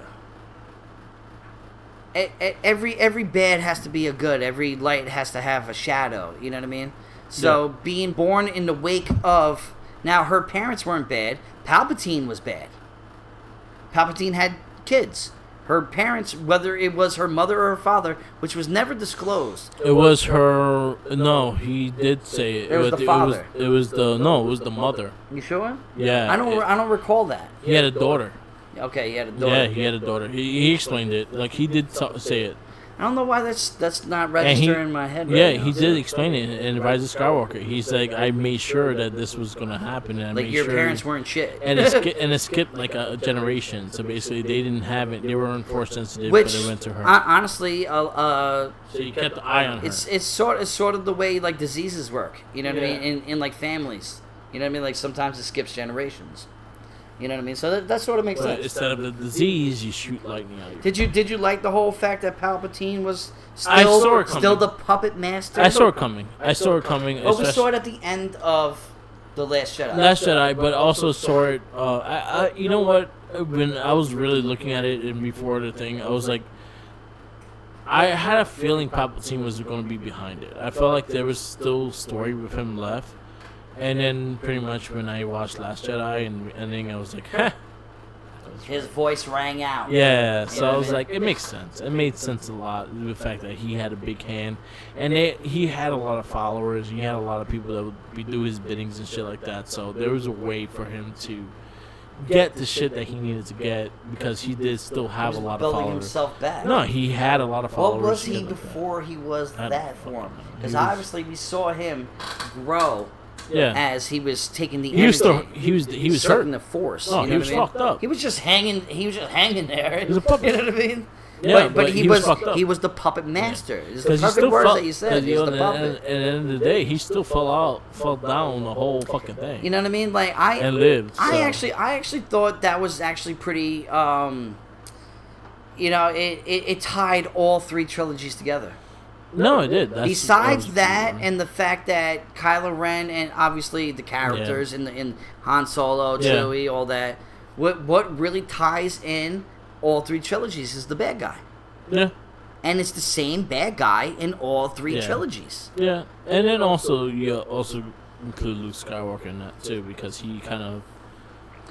every bad has to be a good. Every light has to have a shadow. You know what I mean? So being born in the wake of, now her parents weren't bad. Palpatine was bad. Palpatine had kids. Her parents, whether it was her mother or her father, which was never disclosed. It was her. No, he did say it. It was the father. It was the mother. You sure? Yeah. I don't recall that. He had a daughter. Okay, he had a daughter. Yeah, he had a daughter. He explained it. Like he did say it. I don't know why that's not registering in my head. Right now. He did explain it in Rise of Skywalker. He's like, I made sure that this was gonna happen, and I like made your sure parents weren't shit, and it skipped like a generation. So basically, they didn't have it. They weren't Force sensitive, but it went to her. Honestly, so you kept the eye on her. It's sort of the way like diseases work. You know what I mean? In like families, you know what I mean? Like sometimes it skips generations. You know what I mean? So that sort of makes sense. Instead of the disease, you shoot lightning out of your Did you like the whole fact that Palpatine was still the puppet master? I saw it coming. But we saw it at the end of The Last Jedi. Last Jedi, but also saw it. You know what? When I was really looking at it and before the thing, I was like, I had a feeling Palpatine was going to be behind it. I felt like there was still story with him left. And then pretty much when I watched Last Jedi and the ending, I was like, huh. His voice rang out. Yeah, so I was like, it makes sense. It made sense a lot, the fact that he had a big hand. And he had a lot of followers. He had a lot of people that would do his biddings and shit like that. So there was a way for him to get the shit that he needed to get because he did still have a lot of followers. Building himself back. No, he had a lot of followers. What was he before he was that form? Because obviously we saw him grow. Yeah. As he was taking the energy, he was hurt. The force. Oh, you know he was fucked up. He was just hanging. He was just hanging there. He was a puppet. You know what I mean? Yeah, but he was fucked up. He was the puppet master. Yeah. It's the perfect words that you said. He's the puppet. And at the end of the day, he still fell down the whole fucking thing. You know what I mean? Like and lived. So. I actually thought that was actually pretty. You know, it tied all three trilogies together. No, it did. Besides that, and the fact that Kylo Ren and obviously the characters in Han Solo, Chewie, all that, what really ties in all three trilogies is the bad guy. Yeah. And it's the same bad guy in all three trilogies. Yeah, and then also you also include Luke Skywalker in that too because he kind of.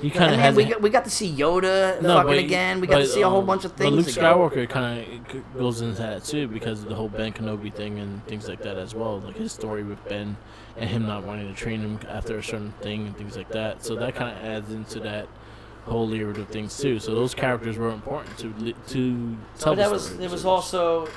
And we got to see Yoda again. We got to see a whole bunch of things. But Luke Skywalker kind of goes into that too because of the whole Ben Kenobi thing and things like that as well. Like his story with Ben and him not wanting to train him after a certain thing and things like that. So that kind of adds into that whole layer of things too. So those characters were important to tell. But it was also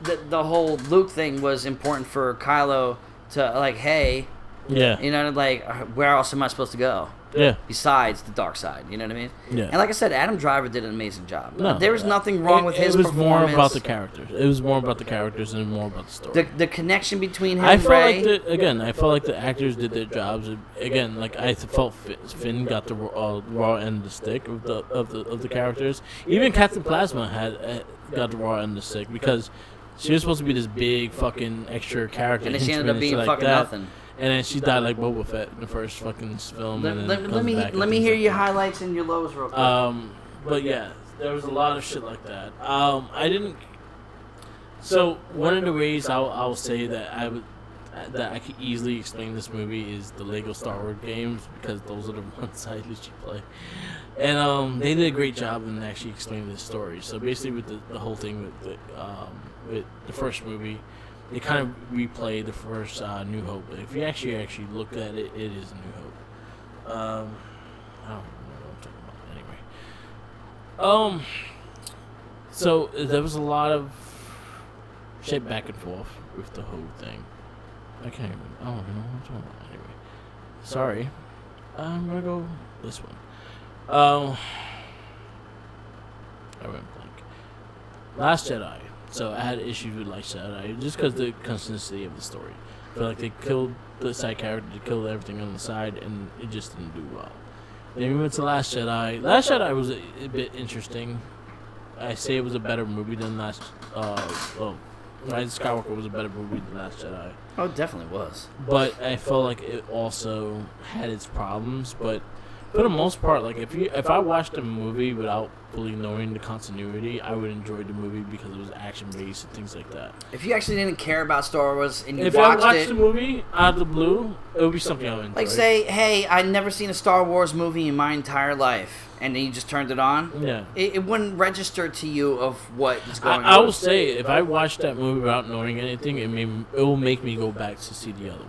the whole Luke thing was important for Kylo to like, hey, you know, like where else am I supposed to go? Yeah. Besides the dark side, you know what I mean? Yeah. And like I said, Adam Driver did an amazing job. No, there was nothing wrong with his performance. It was more about the characters. It was more about the characters and more about the story. The connection between him and Rey. I felt like the actors did their jobs. Again, like I felt Finn got the raw end of the stick of the characters. Even Captain Phasma got the raw end of the stick because she was supposed to be this big fucking extra character. And then she ended up being fucking nothing. And then she died like Boba Fett in the first fucking film. Let me hear your highlights and your lows real quick. But yeah, there was a lot of shit like that. I didn't. So one of the ways I'll say that I could easily explain this movie is the Lego Star Wars games, because those are the ones I usually play. And they did a great job in actually explaining the story. So basically, with the whole thing with the first movie, they kind of replay the first New Hope. If you actually look at it, it is New Hope. I don't know what I'm talking about. Anyway, so there was a lot of shit back and forth with the whole thing. I don't know what I'm talking about. Anyway, sorry. I'm gonna go this one. I went blank. Last Jedi. So I had issues with Last Jedi just because the consistency of the story. I feel like they killed the side character, they killed everything on the side, and it just didn't do well. Then we went to Last Jedi. Last Jedi was a bit interesting. I say it was a better movie than Rise of Skywalker was a better movie than Last Jedi. Oh, it definitely was. But I felt like it also had its problems. But for the most part, like if I watched a movie without fully knowing the continuity, I would enjoy the movie because it was action based and things like that. If you actually didn't care about Star Wars and you if watched I watched the movie out of the blue, it would be something I would enjoy. Like say, hey, I'd never seen a Star Wars movie in my entire life, and then you just turned it on. Yeah, it wouldn't register to you of what is going on. I will say, if I watched that movie without knowing anything, it will make me go back to see the other ones.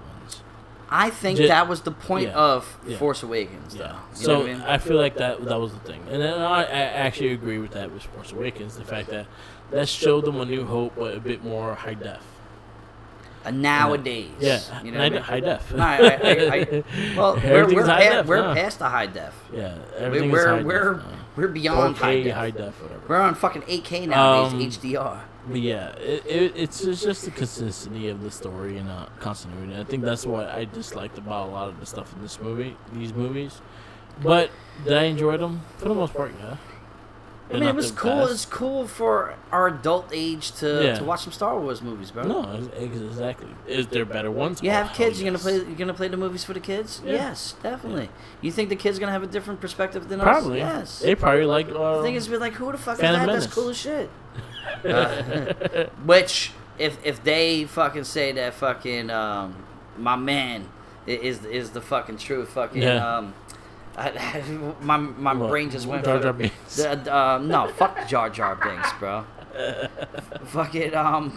I think that was the point of Force Awakens, though. Yeah. So what I mean? I feel like that was the thing. And then I actually agree with that with Force Awakens, the fact that showed them a New Hope, but a bit more high def. Nowadays. Yeah, you know what I mean? High def. Well, we're past the high def. Yeah, everything is high def. We're beyond high def, whatever. We're on fucking 8K nowadays, HDR. But yeah, it's just the consistency of the story and continuity. I think that's what I disliked about a lot of the stuff in these movies. But did I enjoy them? For the most part, yeah. I mean, it was cool. It's cool for our adult age to watch some Star Wars movies, bro. No, exactly. Is there better ones? You have kids. You're gonna play the movies for the kids. Yeah. Yes, definitely. You think the kids gonna have a different perspective than us? Probably. Yes. They probably like. The thing is, we're like, who the fuck Phantom is that? Menace. That's cool as shit. Which, if they fucking say that fucking my man is the fucking truth, fucking my brain just went Jar Jar Binks. No, fuck Jar Jar Binks, bro. Fucking I'm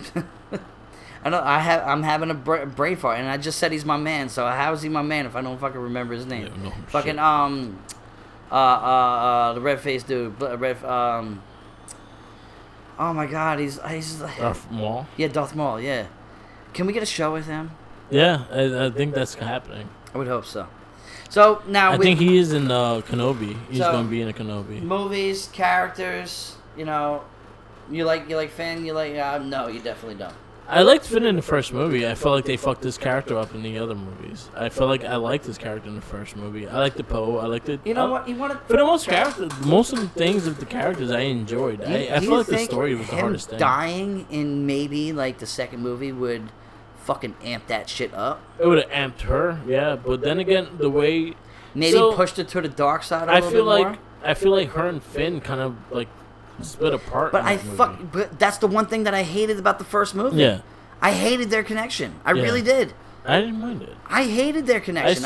having a brain fart, and I just said he's my man. So how is he my man if I don't fucking remember his name? Yeah, no, fucking the red faced dude, oh my god, he's Darth Maul. Yeah, Darth Maul. Yeah, can we get a show with him? Yeah, I think that's happening. I would hope so. So now I think he is in Kenobi. He's going to be in a Kenobi. Movies, characters. You know, you like Finn. You like no, you definitely don't. I liked Finn in the first movie. I felt like they fucked this character up in the other movies. I felt like I liked this character in the first movie. I liked the Poe. I liked it. You know what? You want to. For the most of the things of the characters, I enjoyed. I felt like the story was the hardest thing. Dying in maybe like the second movie would fucking amp that shit up. It would have amped her, yeah. But then again, the way maybe pushed it to the dark side a little bit more. I feel like her and Finn kind of like split apart. But but that's the one thing that I hated about the first movie. Yeah, I hated their connection. I really did. I didn't mind it. I hated their connection.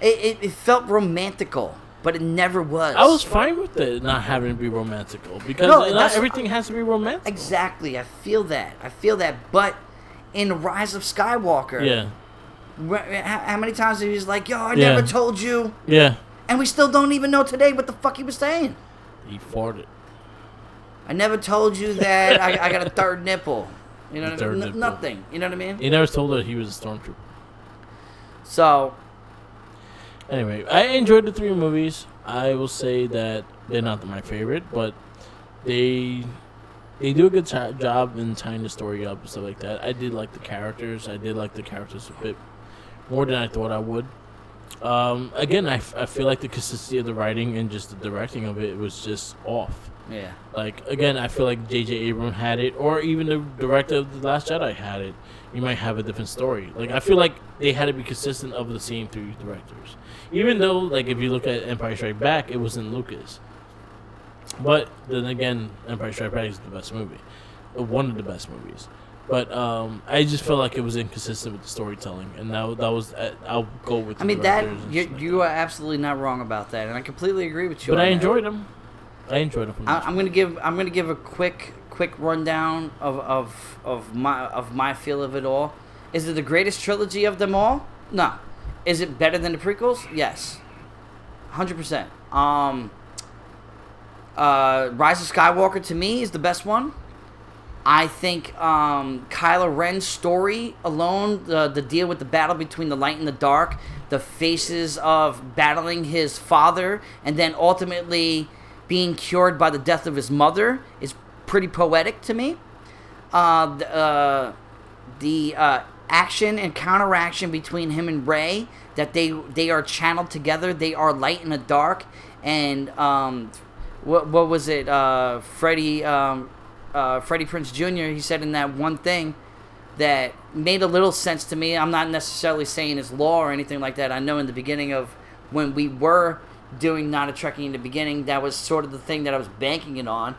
It felt romantical, but it never was. I was fine with it not having to be romantical because not everything has to be romantic. Exactly. I feel that. But in Rise of Skywalker, how many times he was like, "Yo, I never told you." Yeah. And we still don't even know today what the fuck he was saying. He farted. I never told you that I got a third nipple. You know what I mean? Nothing. You know what I mean? He never told her he was a stormtrooper. So. Anyway, I enjoyed the three movies. I will say that they're not my favorite, but they do a good job in tying the story up and stuff like that. I did like the characters. I did like the characters a bit more than I thought I would. Again, I feel like the consistency of the writing and just the directing of it was just off. Yeah. Like, again, I feel like J.J. Abrams had it, or even the director of The Last Jedi had it. You might have a different story. Like, I feel like they had to be consistent of the same three directors. Even though, like, if you look at Empire Strikes Back, it wasn't Lucas. But then again, Empire Strikes Back is the best movie. One of the best movies. But I just felt like it was inconsistent with the storytelling, and that was I'll go with. I mean that you are absolutely not wrong about that, and I completely agree with you. But I enjoyed them. I'm gonna give a quick rundown of my feel of it all. Is it the greatest trilogy of them all? No. Is it better than the prequels? Yes. 100%. Rise of Skywalker to me is the best one. I think Kylo Ren's story alone, the deal with the battle between the light and the dark, the phases of battling his father, and then ultimately being cured by the death of his mother is pretty poetic to me. The action and counteraction between him and Rey, that they are channeled together, they are light and the dark, and what was it? Freddie Prinze Jr., he said in that one thing that made a little sense to me. I'm not necessarily saying it's law or anything like that. I know in the beginning of when we were doing Not a Trekkie in the beginning, that was sort of the thing that I was banking it on.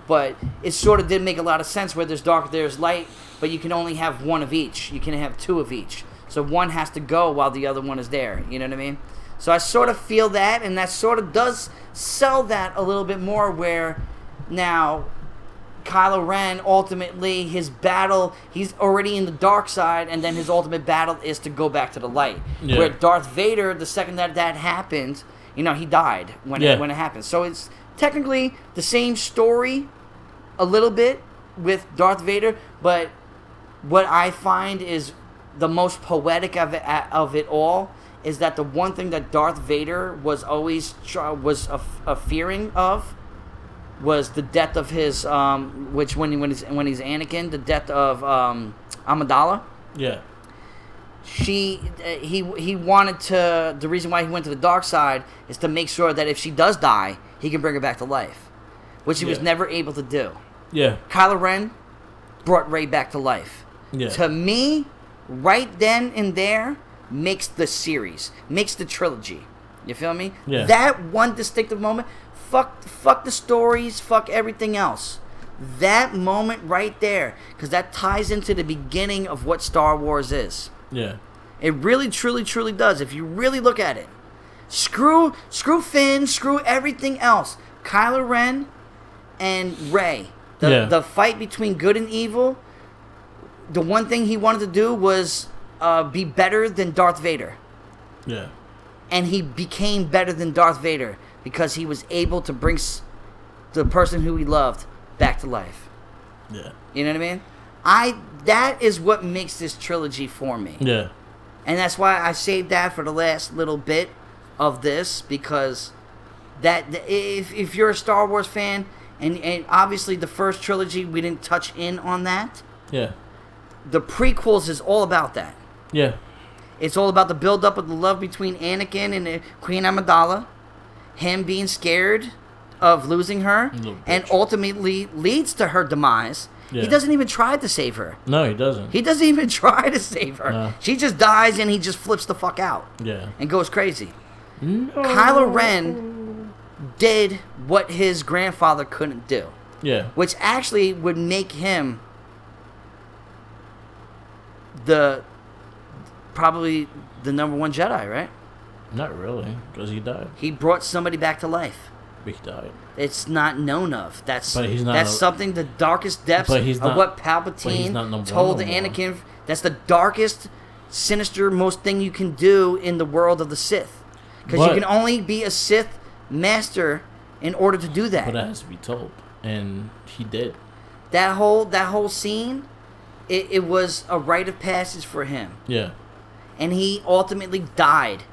But it sort of did make a lot of sense where there's dark, there's light, but you can only have one of each. You can have two of each. So one has to go while the other one is there. You know what I mean? So I sort of feel that, and that sort of does sell that a little bit more where now Kylo Ren, ultimately, his battle, he's already in the dark side, and then his ultimate battle is to go back to the light. Yeah. Where Darth Vader, the second that happened, he died when it happened. So it's technically the same story a little bit with Darth Vader, but what I find is the most poetic of it all is that the one thing that Darth Vader was always a fearing of was the death of his, which when he's Anakin, the death of Amidala. Yeah. He wanted to. The reason why he went to the dark side is to make sure that if she does die, he can bring her back to life, which he was never able to do. Yeah. Kylo Ren brought Rey back to life. Yeah. To me, right then and there, makes the series, makes the trilogy. You feel me? Yeah. That one distinctive moment. Fuck the stories, fuck everything else. That moment right there, because that ties into the beginning of what Star Wars is. Yeah. It really, truly, truly does. If you really look at it. Screw Finn, screw everything else. Kylo Ren and Rey. The fight between good and evil, the one thing he wanted to do was be better than Darth Vader. Yeah. And he became better than Darth Vader because he was able to bring the person who he loved back to life. Yeah. You know what I mean? That is what makes this trilogy for me. Yeah. And that's why I saved that for the last little bit of this, because that if you're a Star Wars fan, and obviously the first trilogy, we didn't touch in on that. Yeah. The prequels is all about that. Yeah. It's all about the build-up of the love between Anakin and Queen Amidala, him being scared of losing her, and ultimately leads to her demise. Yeah. He doesn't even try to save her. No, he doesn't. He doesn't even try to save her. No. She just dies, and he just flips the fuck out. Yeah. And goes crazy. No. Kylo Ren did what his grandfather couldn't do. Yeah. Which actually would make him probably the number one Jedi, right? Not really, because he died. He brought somebody back to life. But he died. It's not known of. That's that's something, the darkest depths of what Palpatine told Anakin. That's the darkest, sinister, most thing you can do in the world of the Sith. Because you can only be a Sith master in order to do that. But that has to be told. And he did. That whole scene, it was a rite of passage for him. Yeah. And he ultimately died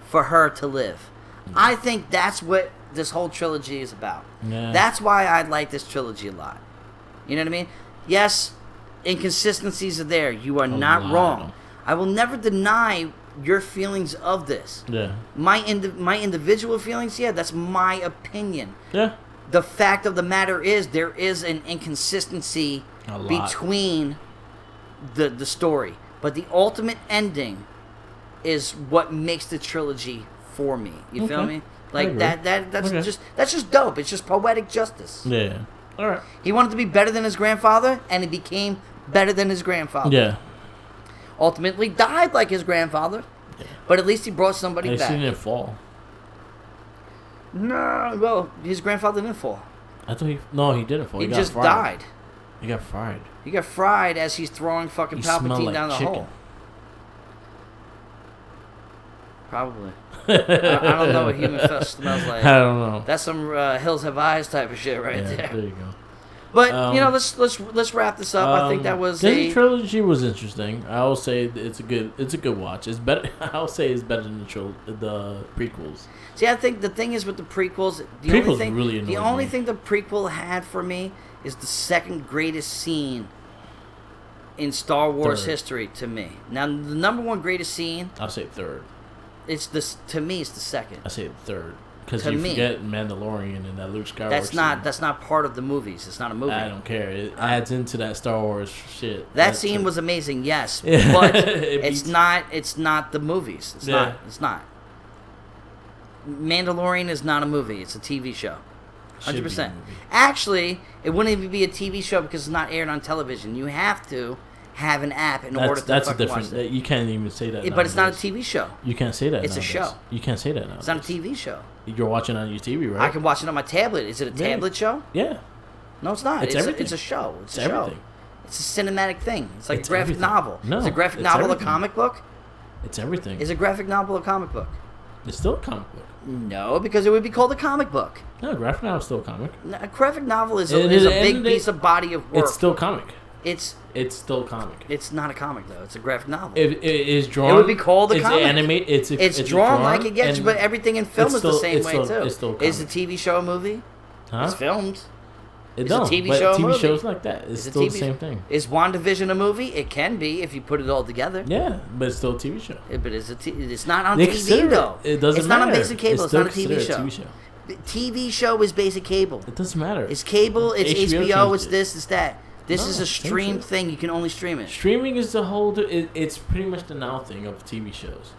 for her to live. I think that's what this whole trilogy is about. Yeah. That's why I like this trilogy a lot. You know what I mean? Yes, inconsistencies are there. You are not wrong. I will never deny your feelings of this. Yeah. My individual feelings, that's my opinion. Yeah. the fact of the matter is there is an inconsistency between the story. But the ultimate ending is what makes the trilogy for me. You feel me? Like that's just dope. It's just poetic justice. Yeah. All right. He wanted to be better than his grandfather, and he became better than his grandfather. Yeah. Ultimately died like his grandfather, but at least he brought somebody back. He didn't fall. No, well, his grandfather didn't fall. I thought he didn't fall. He just died. He got fried. He got fried as he's throwing fucking Palpatine down the hole. Probably. I don't know what human flesh smells like. I don't know. That's some Hills Have Eyes type of shit there. There you go. But let's wrap this up. I think that was the trilogy was interesting. I will say it's a good watch. It's better. I'll say it's better than the prequels. See, I think the thing is with the prequels, the only thing the prequel had for me is the second greatest scene in Star Wars history to me. Now, the number one greatest scene, I'll say third. To me, it's the second. I say third. Because you forget Mandalorian and that Luke Skywalker That's not part of the movies. It's not a movie. I don't care. It adds into that Star Wars shit. That scene was amazing, yes. But it's not the movies. It's not. Mandalorian is not a movie. It's a TV show. 100%. Actually, it wouldn't even be a TV show because it's not aired on television. You have to have an app in order to watch it. You can't even say that. But it's not a TV show. You can't say that. It's a show. You can't say that nowadays. It's not a TV show. You're watching it on your TV, right? I can watch it on my tablet. Is it a tablet show? Yeah. No, it's not. It's everything. It's a show. It's a show. It's a cinematic thing. It's like a graphic novel. No, is a graphic novel a comic book? It's everything. Is a graphic novel a comic book? It's still a comic book. No, because it would be called a comic book. No, a graphic novel is still a comic. A graphic novel is a big piece of body of work. It's still comic. It's still comic. It's not a comic though. It's a graphic novel. It is drawn. It would be called a comic. It's drawn like it gets, but everything in film is the same way too. It's still is the TV show a movie? Huh? It's filmed. It's a TV show a movie? TV shows like that. It's still the same thing. Is WandaVision a movie? It can be if you put it all together. Yeah, but it's still a TV show. But it's not on TV though. It doesn't matter. It's not on basic cable. It's not a TV show. TV show. TV show is basic cable. It doesn't matter. It's cable. It's HBO. It's this. It's that. This is a stream thing. You can only stream it. Streaming is the whole. It's pretty much the now thing of TV shows.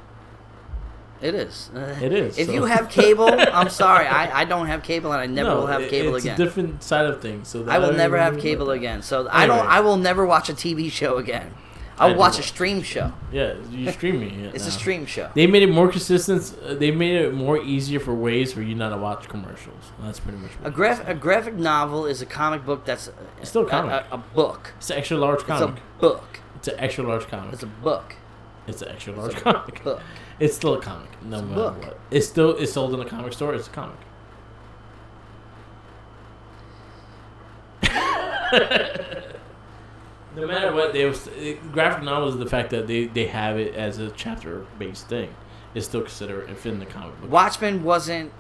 It is. It is. If you have cable, I'm sorry. I don't have cable, and I never will have cable again. It's a different side of things. So I will never have cable again. So I will never watch a TV show again. I'll watch a stream show. Yeah, you're streaming it. It's a stream show. They made it more consistent. They made it more easier for ways for you not to watch commercials. That's pretty much what a graphic novel is a comic book that's it's still a comic. A book. It's an extra large comic. It's a book. It's an extra large comic. It's a book. It's an extra large comic. Book. It's still a comic. No matter what. It's sold in a comic store. It's a comic. No matter what, graphic novels is the fact that they have it as a chapter based thing. It's still considered in the comic book. Watchmen wasn't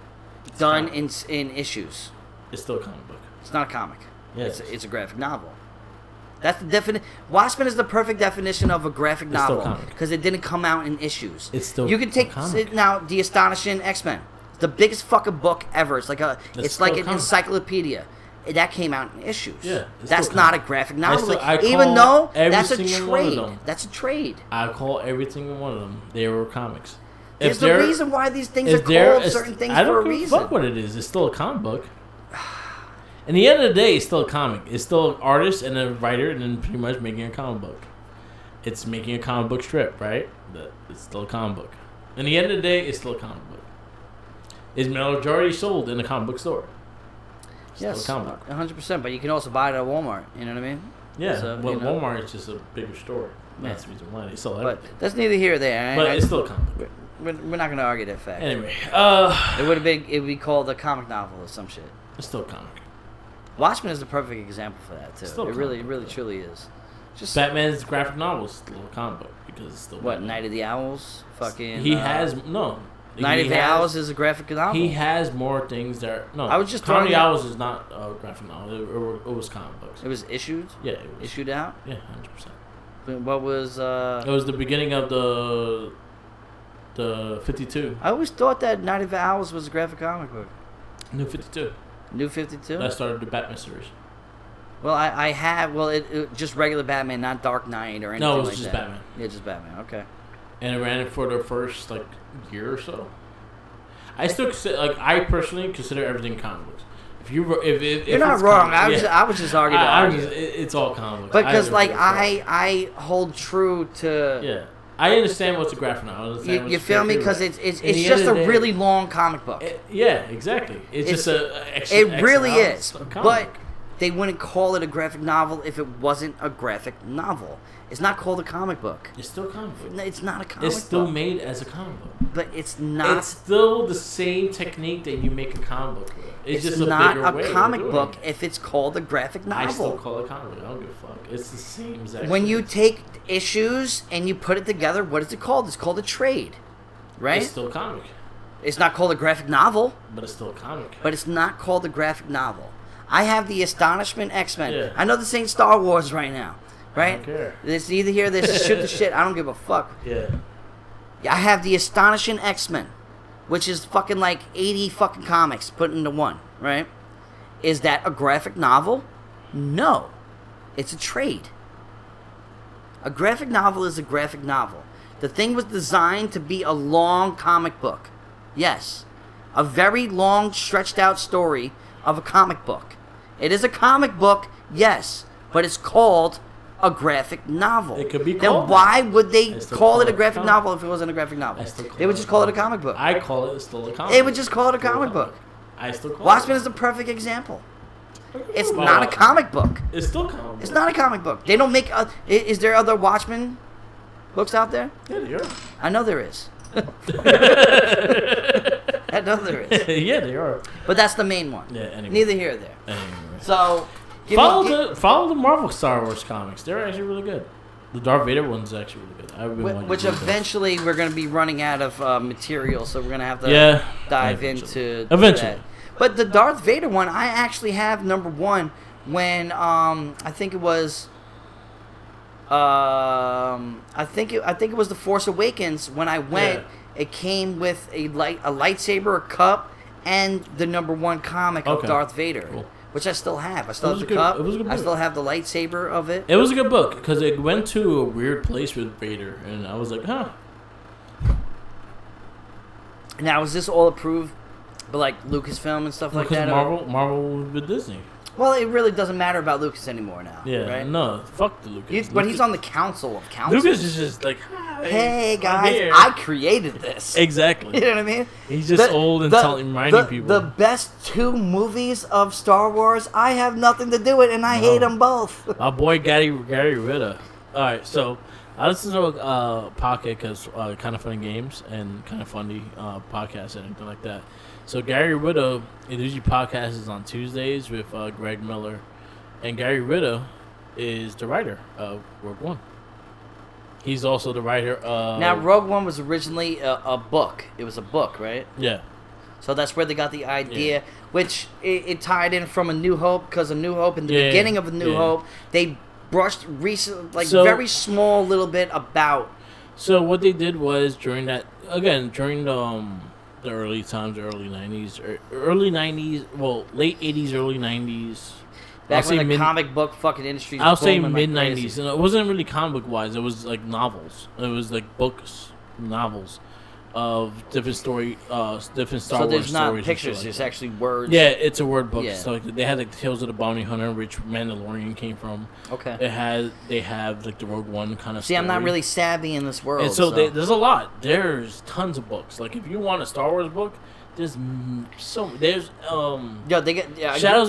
done in issues. It's still a comic book. It's not a comic. Yeah, it's a graphic novel. That's the definition. Watchmen is the perfect definition of a graphic novel because it didn't come out in issues. It's still you can take now the Astonishing X-Men, the biggest fucking book ever. It's like an encyclopedia. That came out in issues. Yeah, that's not a graphic novel. Even though that's a trade. That's a trade. I call every single one of them. They were comics. There's the reason why these things are called certain things for a reason. Fuck what it is. It's still a comic book. In the end of the day, it's still a comic. It's still an artist and a writer, and then pretty much making a comic book. It's making a comic book strip, right? But it's still a comic book. In the end of the day, it's still a comic book. It's majority sold in a comic book store. Yes, 100%. But you can also buy it at Walmart. You know what I mean? Yeah. So, Walmart is just a bigger store. That's the reason why they sell everything. But that's neither here nor there. But it's still a comic book. We're not going to argue that fact. Anyway, it would be called a comic novel or some shit. It's still a comic. Watchmen is the perfect example for that too. It really truly is. Just Batman's graphic novel is still a comic book because it's still Batman. Night of the Owls. Fucking. He has no. Night of the Owls is a graphic novel. He has more things that no. I was just Night of the Owls is not a graphic novel. It was comic books. It was issued. Yeah, it was issued out. Yeah, 100%. What was? It was the beginning of the 52. I always thought that Night of the Owls was a graphic comic book. New 52. New 52? That started the Batman series. Well, I have... Well, it just regular Batman, not Dark Knight or anything like that. No, it was just Batman. Yeah, just Batman. Okay. And it ran it for the first, like, year or so. I still consider... Like, I personally consider everything comic books. If you're not wrong. I was just arguing. It's all comic books. Because, like, I hold true to... Yeah. I understand what's a graphic novel. You feel me? Because it's just a really long comic book. Yeah, exactly. It's just it really is. But they wouldn't call it a graphic novel if it wasn't a graphic novel. It's not called a comic book. It's still a comic book. No, it's not a comic book. It's still made as a comic book. But it's not. It's still the same technique that you make a comic book with. It's just not a bigger way comic book if it's called a graphic novel. I still call it a comic book. I don't give a fuck. It's the same exact When you take issues and you put it together, what is it called? It's called a trade. Right? It's still a comic. It's not called a graphic novel. But it's still a comic. But it's not called a graphic novel. I have the Astonishment X-Men. Yeah. I know this ain't Star Wars right now. Right? I don't care. It's either here, this shoot the shit. I don't give a fuck. Yeah. I have the Astonishing X-Men, which is fucking like 80 fucking comics put into one, right? Is that a graphic novel? No. It's a trade. A graphic novel is a graphic novel. The thing was designed to be a long comic book. Yes. A very long, stretched out story of a comic book. It is a comic book, yes, but it's called a graphic novel. It could be called. Then why would they call it a graphic novel if it wasn't a graphic novel? They would just call it a comic book. I call it still a comic book. They would just call it a comic book. I still call Watchmen is a perfect example. It's not a comic book. It's still a comic book. It's not a comic book. They don't make... is there other Watchmen books out there? Yeah, there are. I know there is. I know there is. Yeah, they are. But that's the main one. Yeah, anyway. Neither here or there. Anyway. So... Follow the Marvel Star Wars comics. They're actually really good. The Darth Vader one's actually really good. Which eventually we're going to be running out of material, so we're going to have to dive into that. But the Darth Vader one, I actually have number one when I think it was I think it was The Force Awakens when I went. Yeah. It came with a lightsaber, a cup, and the number one comic of Darth Vader. Cool. Which I still have. I still have the cup. It was a good book. I still have the lightsaber of it. It was a good book because it went to a weird place with Vader, and I was like, huh. Now, is this all approved by like Lucasfilm and stuff like that? Marvel with Disney. Well, it really doesn't matter about Lucas anymore now. Yeah, right? No, fuck the Lucas. But he's on the council of councils. Lucas is just like, hey guys, I created this. Exactly. You know what I mean? He's just old and reminding people. The best two movies of Star Wars, I have nothing to do with, and I hate them both. My boy Gary Whitta. All right, so I listen to a podcast because Kind of Funny Games and Kind of Funny podcast and anything like that. So Gary Whitta, it usually podcasts on Tuesdays with Greg Miller, and Gary Whitta is the writer of Rogue One. He's also the writer of... Now, Rogue One was originally a book. It was a book, right? Yeah. So that's where they got the idea, which it tied in from A New Hope, because A New Hope, in the beginning of A New Hope, they brushed very small little bit about... So what they did was during the early times, early 90s, well, late 80s, early 90s. Back when the comic book fucking industry was I'll say mid-90s. And it wasn't really comic book-wise. It was like novels. It was like books, novels of different Star Wars stories. So there's not pictures, it's actually words. Yeah, it's a word book. Yeah. So like, they had like Tales of the Bounty Hunter, which Mandalorian came from. Okay. They have like the Rogue One kind of. See, I'm not really savvy in this world. And so there's a lot. There's tons of books. Like if you want a Star Wars book, there's Shadows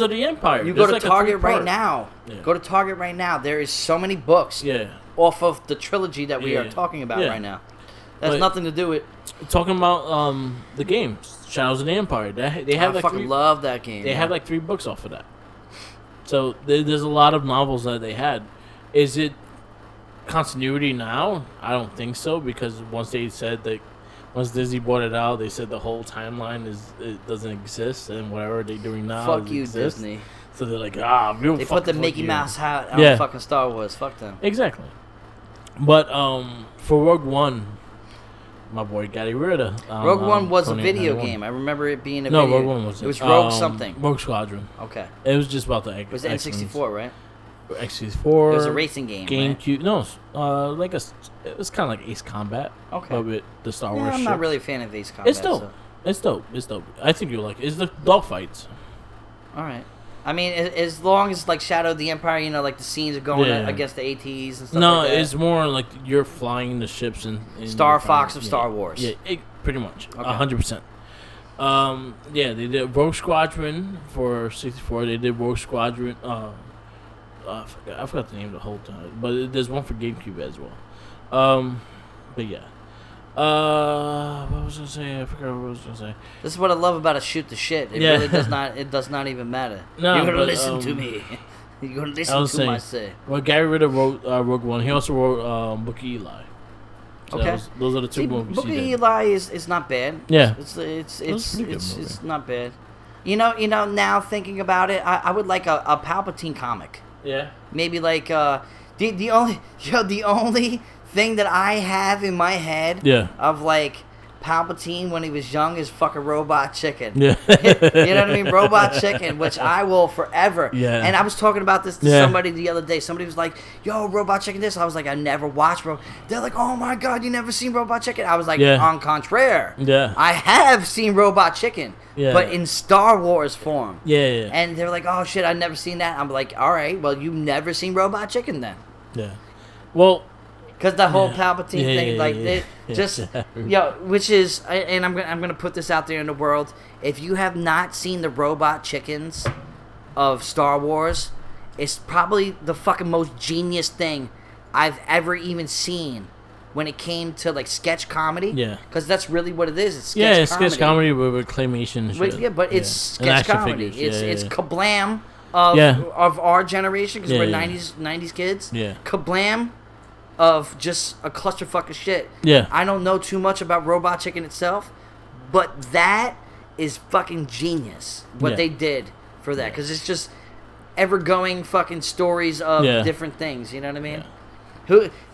of the Empire. You go to Target right now. Yeah. Go to Target right now. There is so many books. Yeah. Off of the trilogy that we are talking about right now. That's nothing to do with talking about the games, Shadows of the Empire. They have I fucking love that game. They have like 3 books off of that. So there's a lot of novels that they had. Is it continuity now? I don't think so, because once Disney bought it out, they said the whole timeline it doesn't exist, and whatever they're doing now. Fuck you, Disney. So they're like, they put the Mickey Mouse hat on fucking Star Wars. Fuck them. Exactly. But for Rogue One, my boy Gary Ritter. Rogue One was a video game. I remember it being a video. video. No, Rogue One was. It was Rogue something. Rogue Squadron. Okay. It was just about the. It was N64, right? X64. It was a racing game. GameCube. Right? No, it was kind of like Ace Combat. Okay. But with the Star Wars. I'm not really a fan of Ace Combat. It's dope. So. It's dope. I think you'll like it. It's the dogfights. All right. I mean, as long as like Shadow of the Empire, like the scenes are going against the ATs and stuff like that. No, it's more like you're flying the ships and Star Fox of Star Wars. Yeah, pretty much. 100%. They did Rogue Squadron for 64. They did Rogue Squadron. I forgot the name of the whole time, but there's one for GameCube as well. But yeah. What was I gonna say? I forgot what I was gonna say. This is what I love about a shoot the shit. It really does not. It does not even matter. No, you're gonna listen to me. You're gonna listen to my say. Well, Gary Ritter wrote Rogue One. He also wrote Book of Eli. So okay, those are the two movies. Book of Eli is not bad. Yeah, it's not bad. Now thinking about it, I would like a Palpatine comic. Yeah. Maybe like the only thing that I have in my head of like Palpatine when he was young is fucking Robot Chicken. Yeah. You know what I mean? Robot Chicken, which I will forever. Yeah. And I was talking about this to somebody the other day. Somebody was like, yo, Robot Chicken this. I was like, I never watched They're like, oh my God, you never seen Robot Chicken? I was like, en contraire. Yeah. I have seen Robot Chicken. Yeah. But in Star Wars form. Yeah. And they're like, oh shit, I've never seen that. I'm like, all right, well, you've never seen Robot Chicken then. Yeah. Well, because the whole Palpatine thing, which is, and I'm gonna put this out there in the world. If you have not seen the Robot Chickens of Star Wars, it's probably the fucking most genius thing I've ever even seen when it came to like sketch comedy. Yeah, because that's really what it is. It's sketch comedy. Sketch comedy with claymation. But it's sketch comedy. It's Kablam of our generation because we're 90s kids. Yeah, Kablam. Of just a clusterfuck of shit. Yeah. I don't know too much about Robot Chicken itself, but that is fucking genius what they did for that. Because it's just ever-going fucking stories of different things. You know what I mean?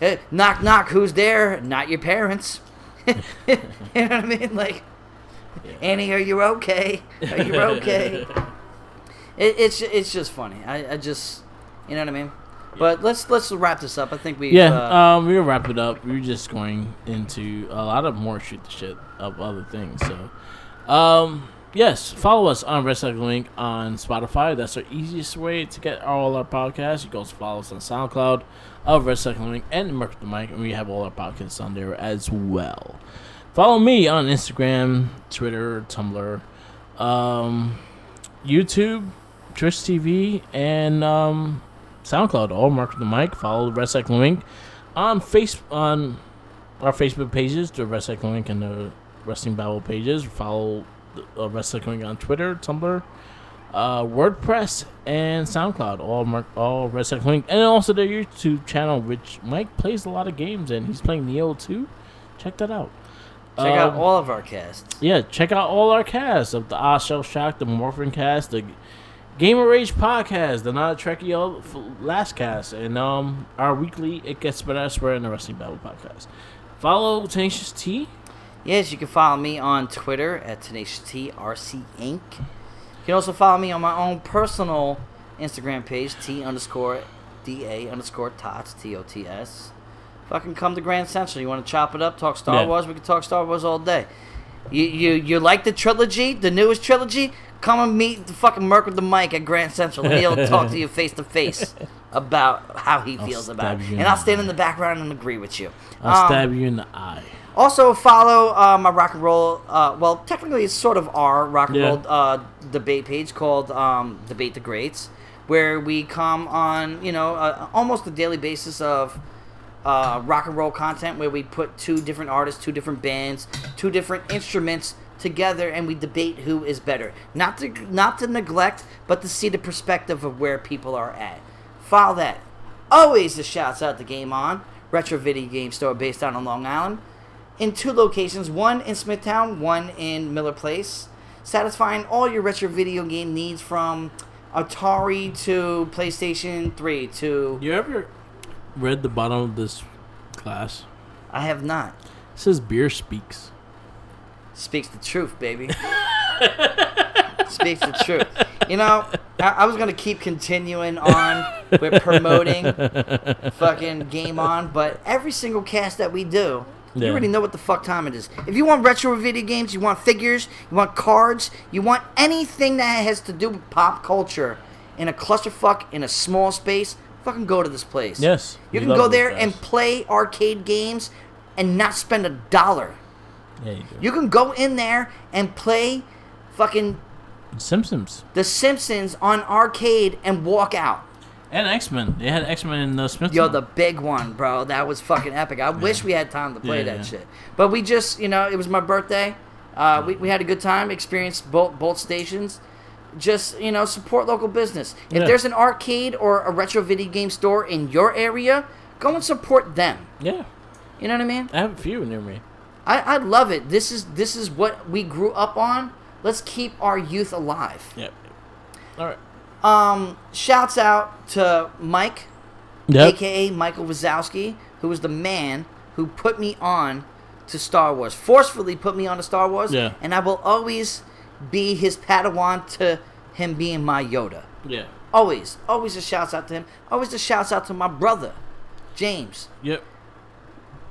Yeah. Knock, knock, who's there? Not your parents. You know what I mean? Like, Annie, are you okay? Are you okay? It's just funny. I just, you know what I mean? But let's wrap this up. I think we'll wrap it up. We're just going into a lot of more shoot the shit of other things. So, yes, follow us on Red Cycle Link on Spotify. That's our easiest way to get all our podcasts. You can also follow us on SoundCloud of Red Cycle Link and Merc the Mic, and we have all our podcasts on there as well. Follow me on Instagram, Twitter, Tumblr, YouTube, Twitch TV, and SoundCloud, all Mark the Mic. Follow the Red Cycling Link on our Facebook pages, the Red Cycling Link and the Wrestling Babble pages. Follow the Red Cycling Link on Twitter, Tumblr, WordPress, and SoundCloud, all Red Cycling Link, and also their YouTube channel, which Mike plays a lot of games and he's playing Neo 2. Check that out. Check out all of our casts. Yeah, check out all our casts of the Shell Shock, the Morphin Cast, the Gamer Rage Podcast, the Not a Trekkie Last Cast, and our weekly It Gets Better Elsewhere in the Wrestling Battle Podcast. Follow Tenacious T. Yes, you can follow me on Twitter at Tenacious T RC Inc. You can also follow me on my own personal Instagram page, T_DA_TOTS, TOTS. Fucking come to Grand Central. You want to chop it up, talk Star Wars? We can talk Star Wars all day. You like the trilogy, the newest trilogy? Come and meet the fucking Merc with the Mic at Grand Central, and he'll talk to you face to face about how he feels about it. And I'll stand in the background and agree with you. I'll stab you in the eye. Also, follow my rock and roll. Well, technically, it's sort of our rock and roll debate page called Debate the Greats, where we come on, almost a daily basis of rock and roll content, where we put two different artists, two different bands, two different instruments together, and we debate who is better. Not to neglect, but to see the perspective of where people are at. Follow that. Always the shouts out to Game On, retro video game store based out on Long Island, in 2 locations, one in Smithtown, one in Miller Place, satisfying all your retro video game needs from Atari to PlayStation 3 to... You ever read the bottom of this glass? I have not. says beer speaks. Speaks the truth, baby. Speaks the truth. You know, I was going to keep continuing on with promoting fucking Game On, but every single cast that we do, you already know what the fuck time it is. If you want retro video games, you want figures, you want cards, you want anything that has to do with pop culture in a clusterfuck in a small space, fucking go to this place. Yes. You can go there and play arcade games and not spend $1. Yeah, you do. You can go in there and play fucking Simpsons. The Simpsons on arcade and walk out. And X-Men. They had X-Men in the Smithsonian. Yo, the big one, bro. That was fucking epic. I wish we had time to play that shit. But we just, you know, it was my birthday. We had a good time, experienced both stations. Just, you know, support local business. If there's an arcade or a retro video game store in your area, go and support them. Yeah. You know what I mean? I have a few near me. I love it. This is what we grew up on. Let's keep our youth alive. Yep. All right. Shouts out to Mike, a.k.a. Michael Wazowski, who was the man who put me on to Star Wars. Forcefully put me on to Star Wars. Yeah. And I will always be his Padawan to him being my Yoda. Yeah. Always. Always a shouts out to him. Always a shouts out to my brother, James. Yep.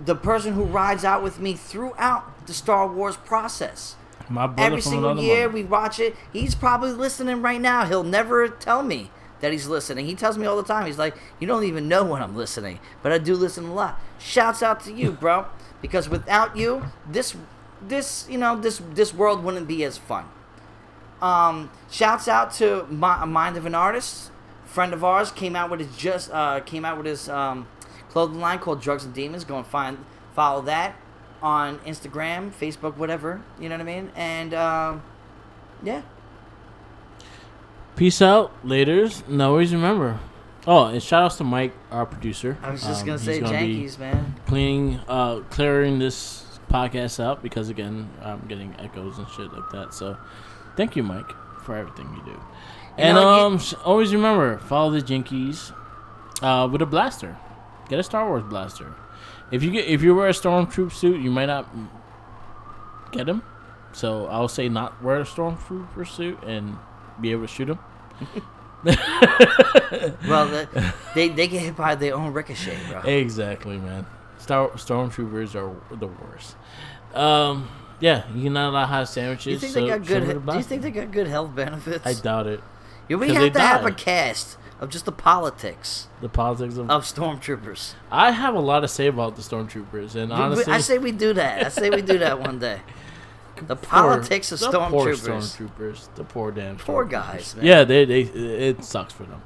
The person who rides out with me throughout the Star Wars process. My brother Every single year we watch it. He's probably listening right now. He'll never tell me that he's listening. He tells me all the time. He's like, you don't even know when I'm listening. But I do listen a lot. Shouts out to you, bro. Because without you, this world wouldn't be as fun. Shouts out to Mind of an Artist, friend of ours, came out with his clothing line called Drugs and Demons. Go and follow that on Instagram, Facebook, whatever. You know what I mean? And yeah. Peace out, laters. And always remember. Oh, and shout outs to Mike, our producer. I was just gonna say Jankies, man. Clearing this podcast out because again, I'm getting echoes and shit like that. So, thank you, Mike, for everything you do. And always remember, follow the Jinkies with a blaster. Get a Star Wars blaster. If you wear a Stormtrooper suit, you might not get him. So I'll say not wear a Stormtrooper suit and be able to shoot him. Well, they get hit by their own ricochet, bro. Exactly, man. Stormtroopers are the worst. Yeah, you not allowed to have sandwiches. Do you think they got good health benefits? I doubt it. We have to have a cast of just the politics. The politics of stormtroopers. I have a lot to say about the stormtroopers, and honestly, I say we do that one day. The politics of stormtroopers. Poor stormtroopers. The poor damn poor guys, man. Yeah, it sucks for them.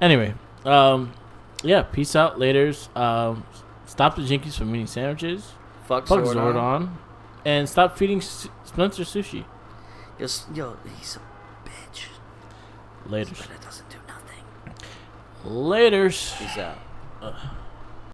Anyway, yeah, peace out, laters. Stop the Jinkies from eating sandwiches. Fuck Zordon. And stop feeding Splinter sushi. Yo, he's a bitch. Laters. But it doesn't do nothing. Laters. Peace out.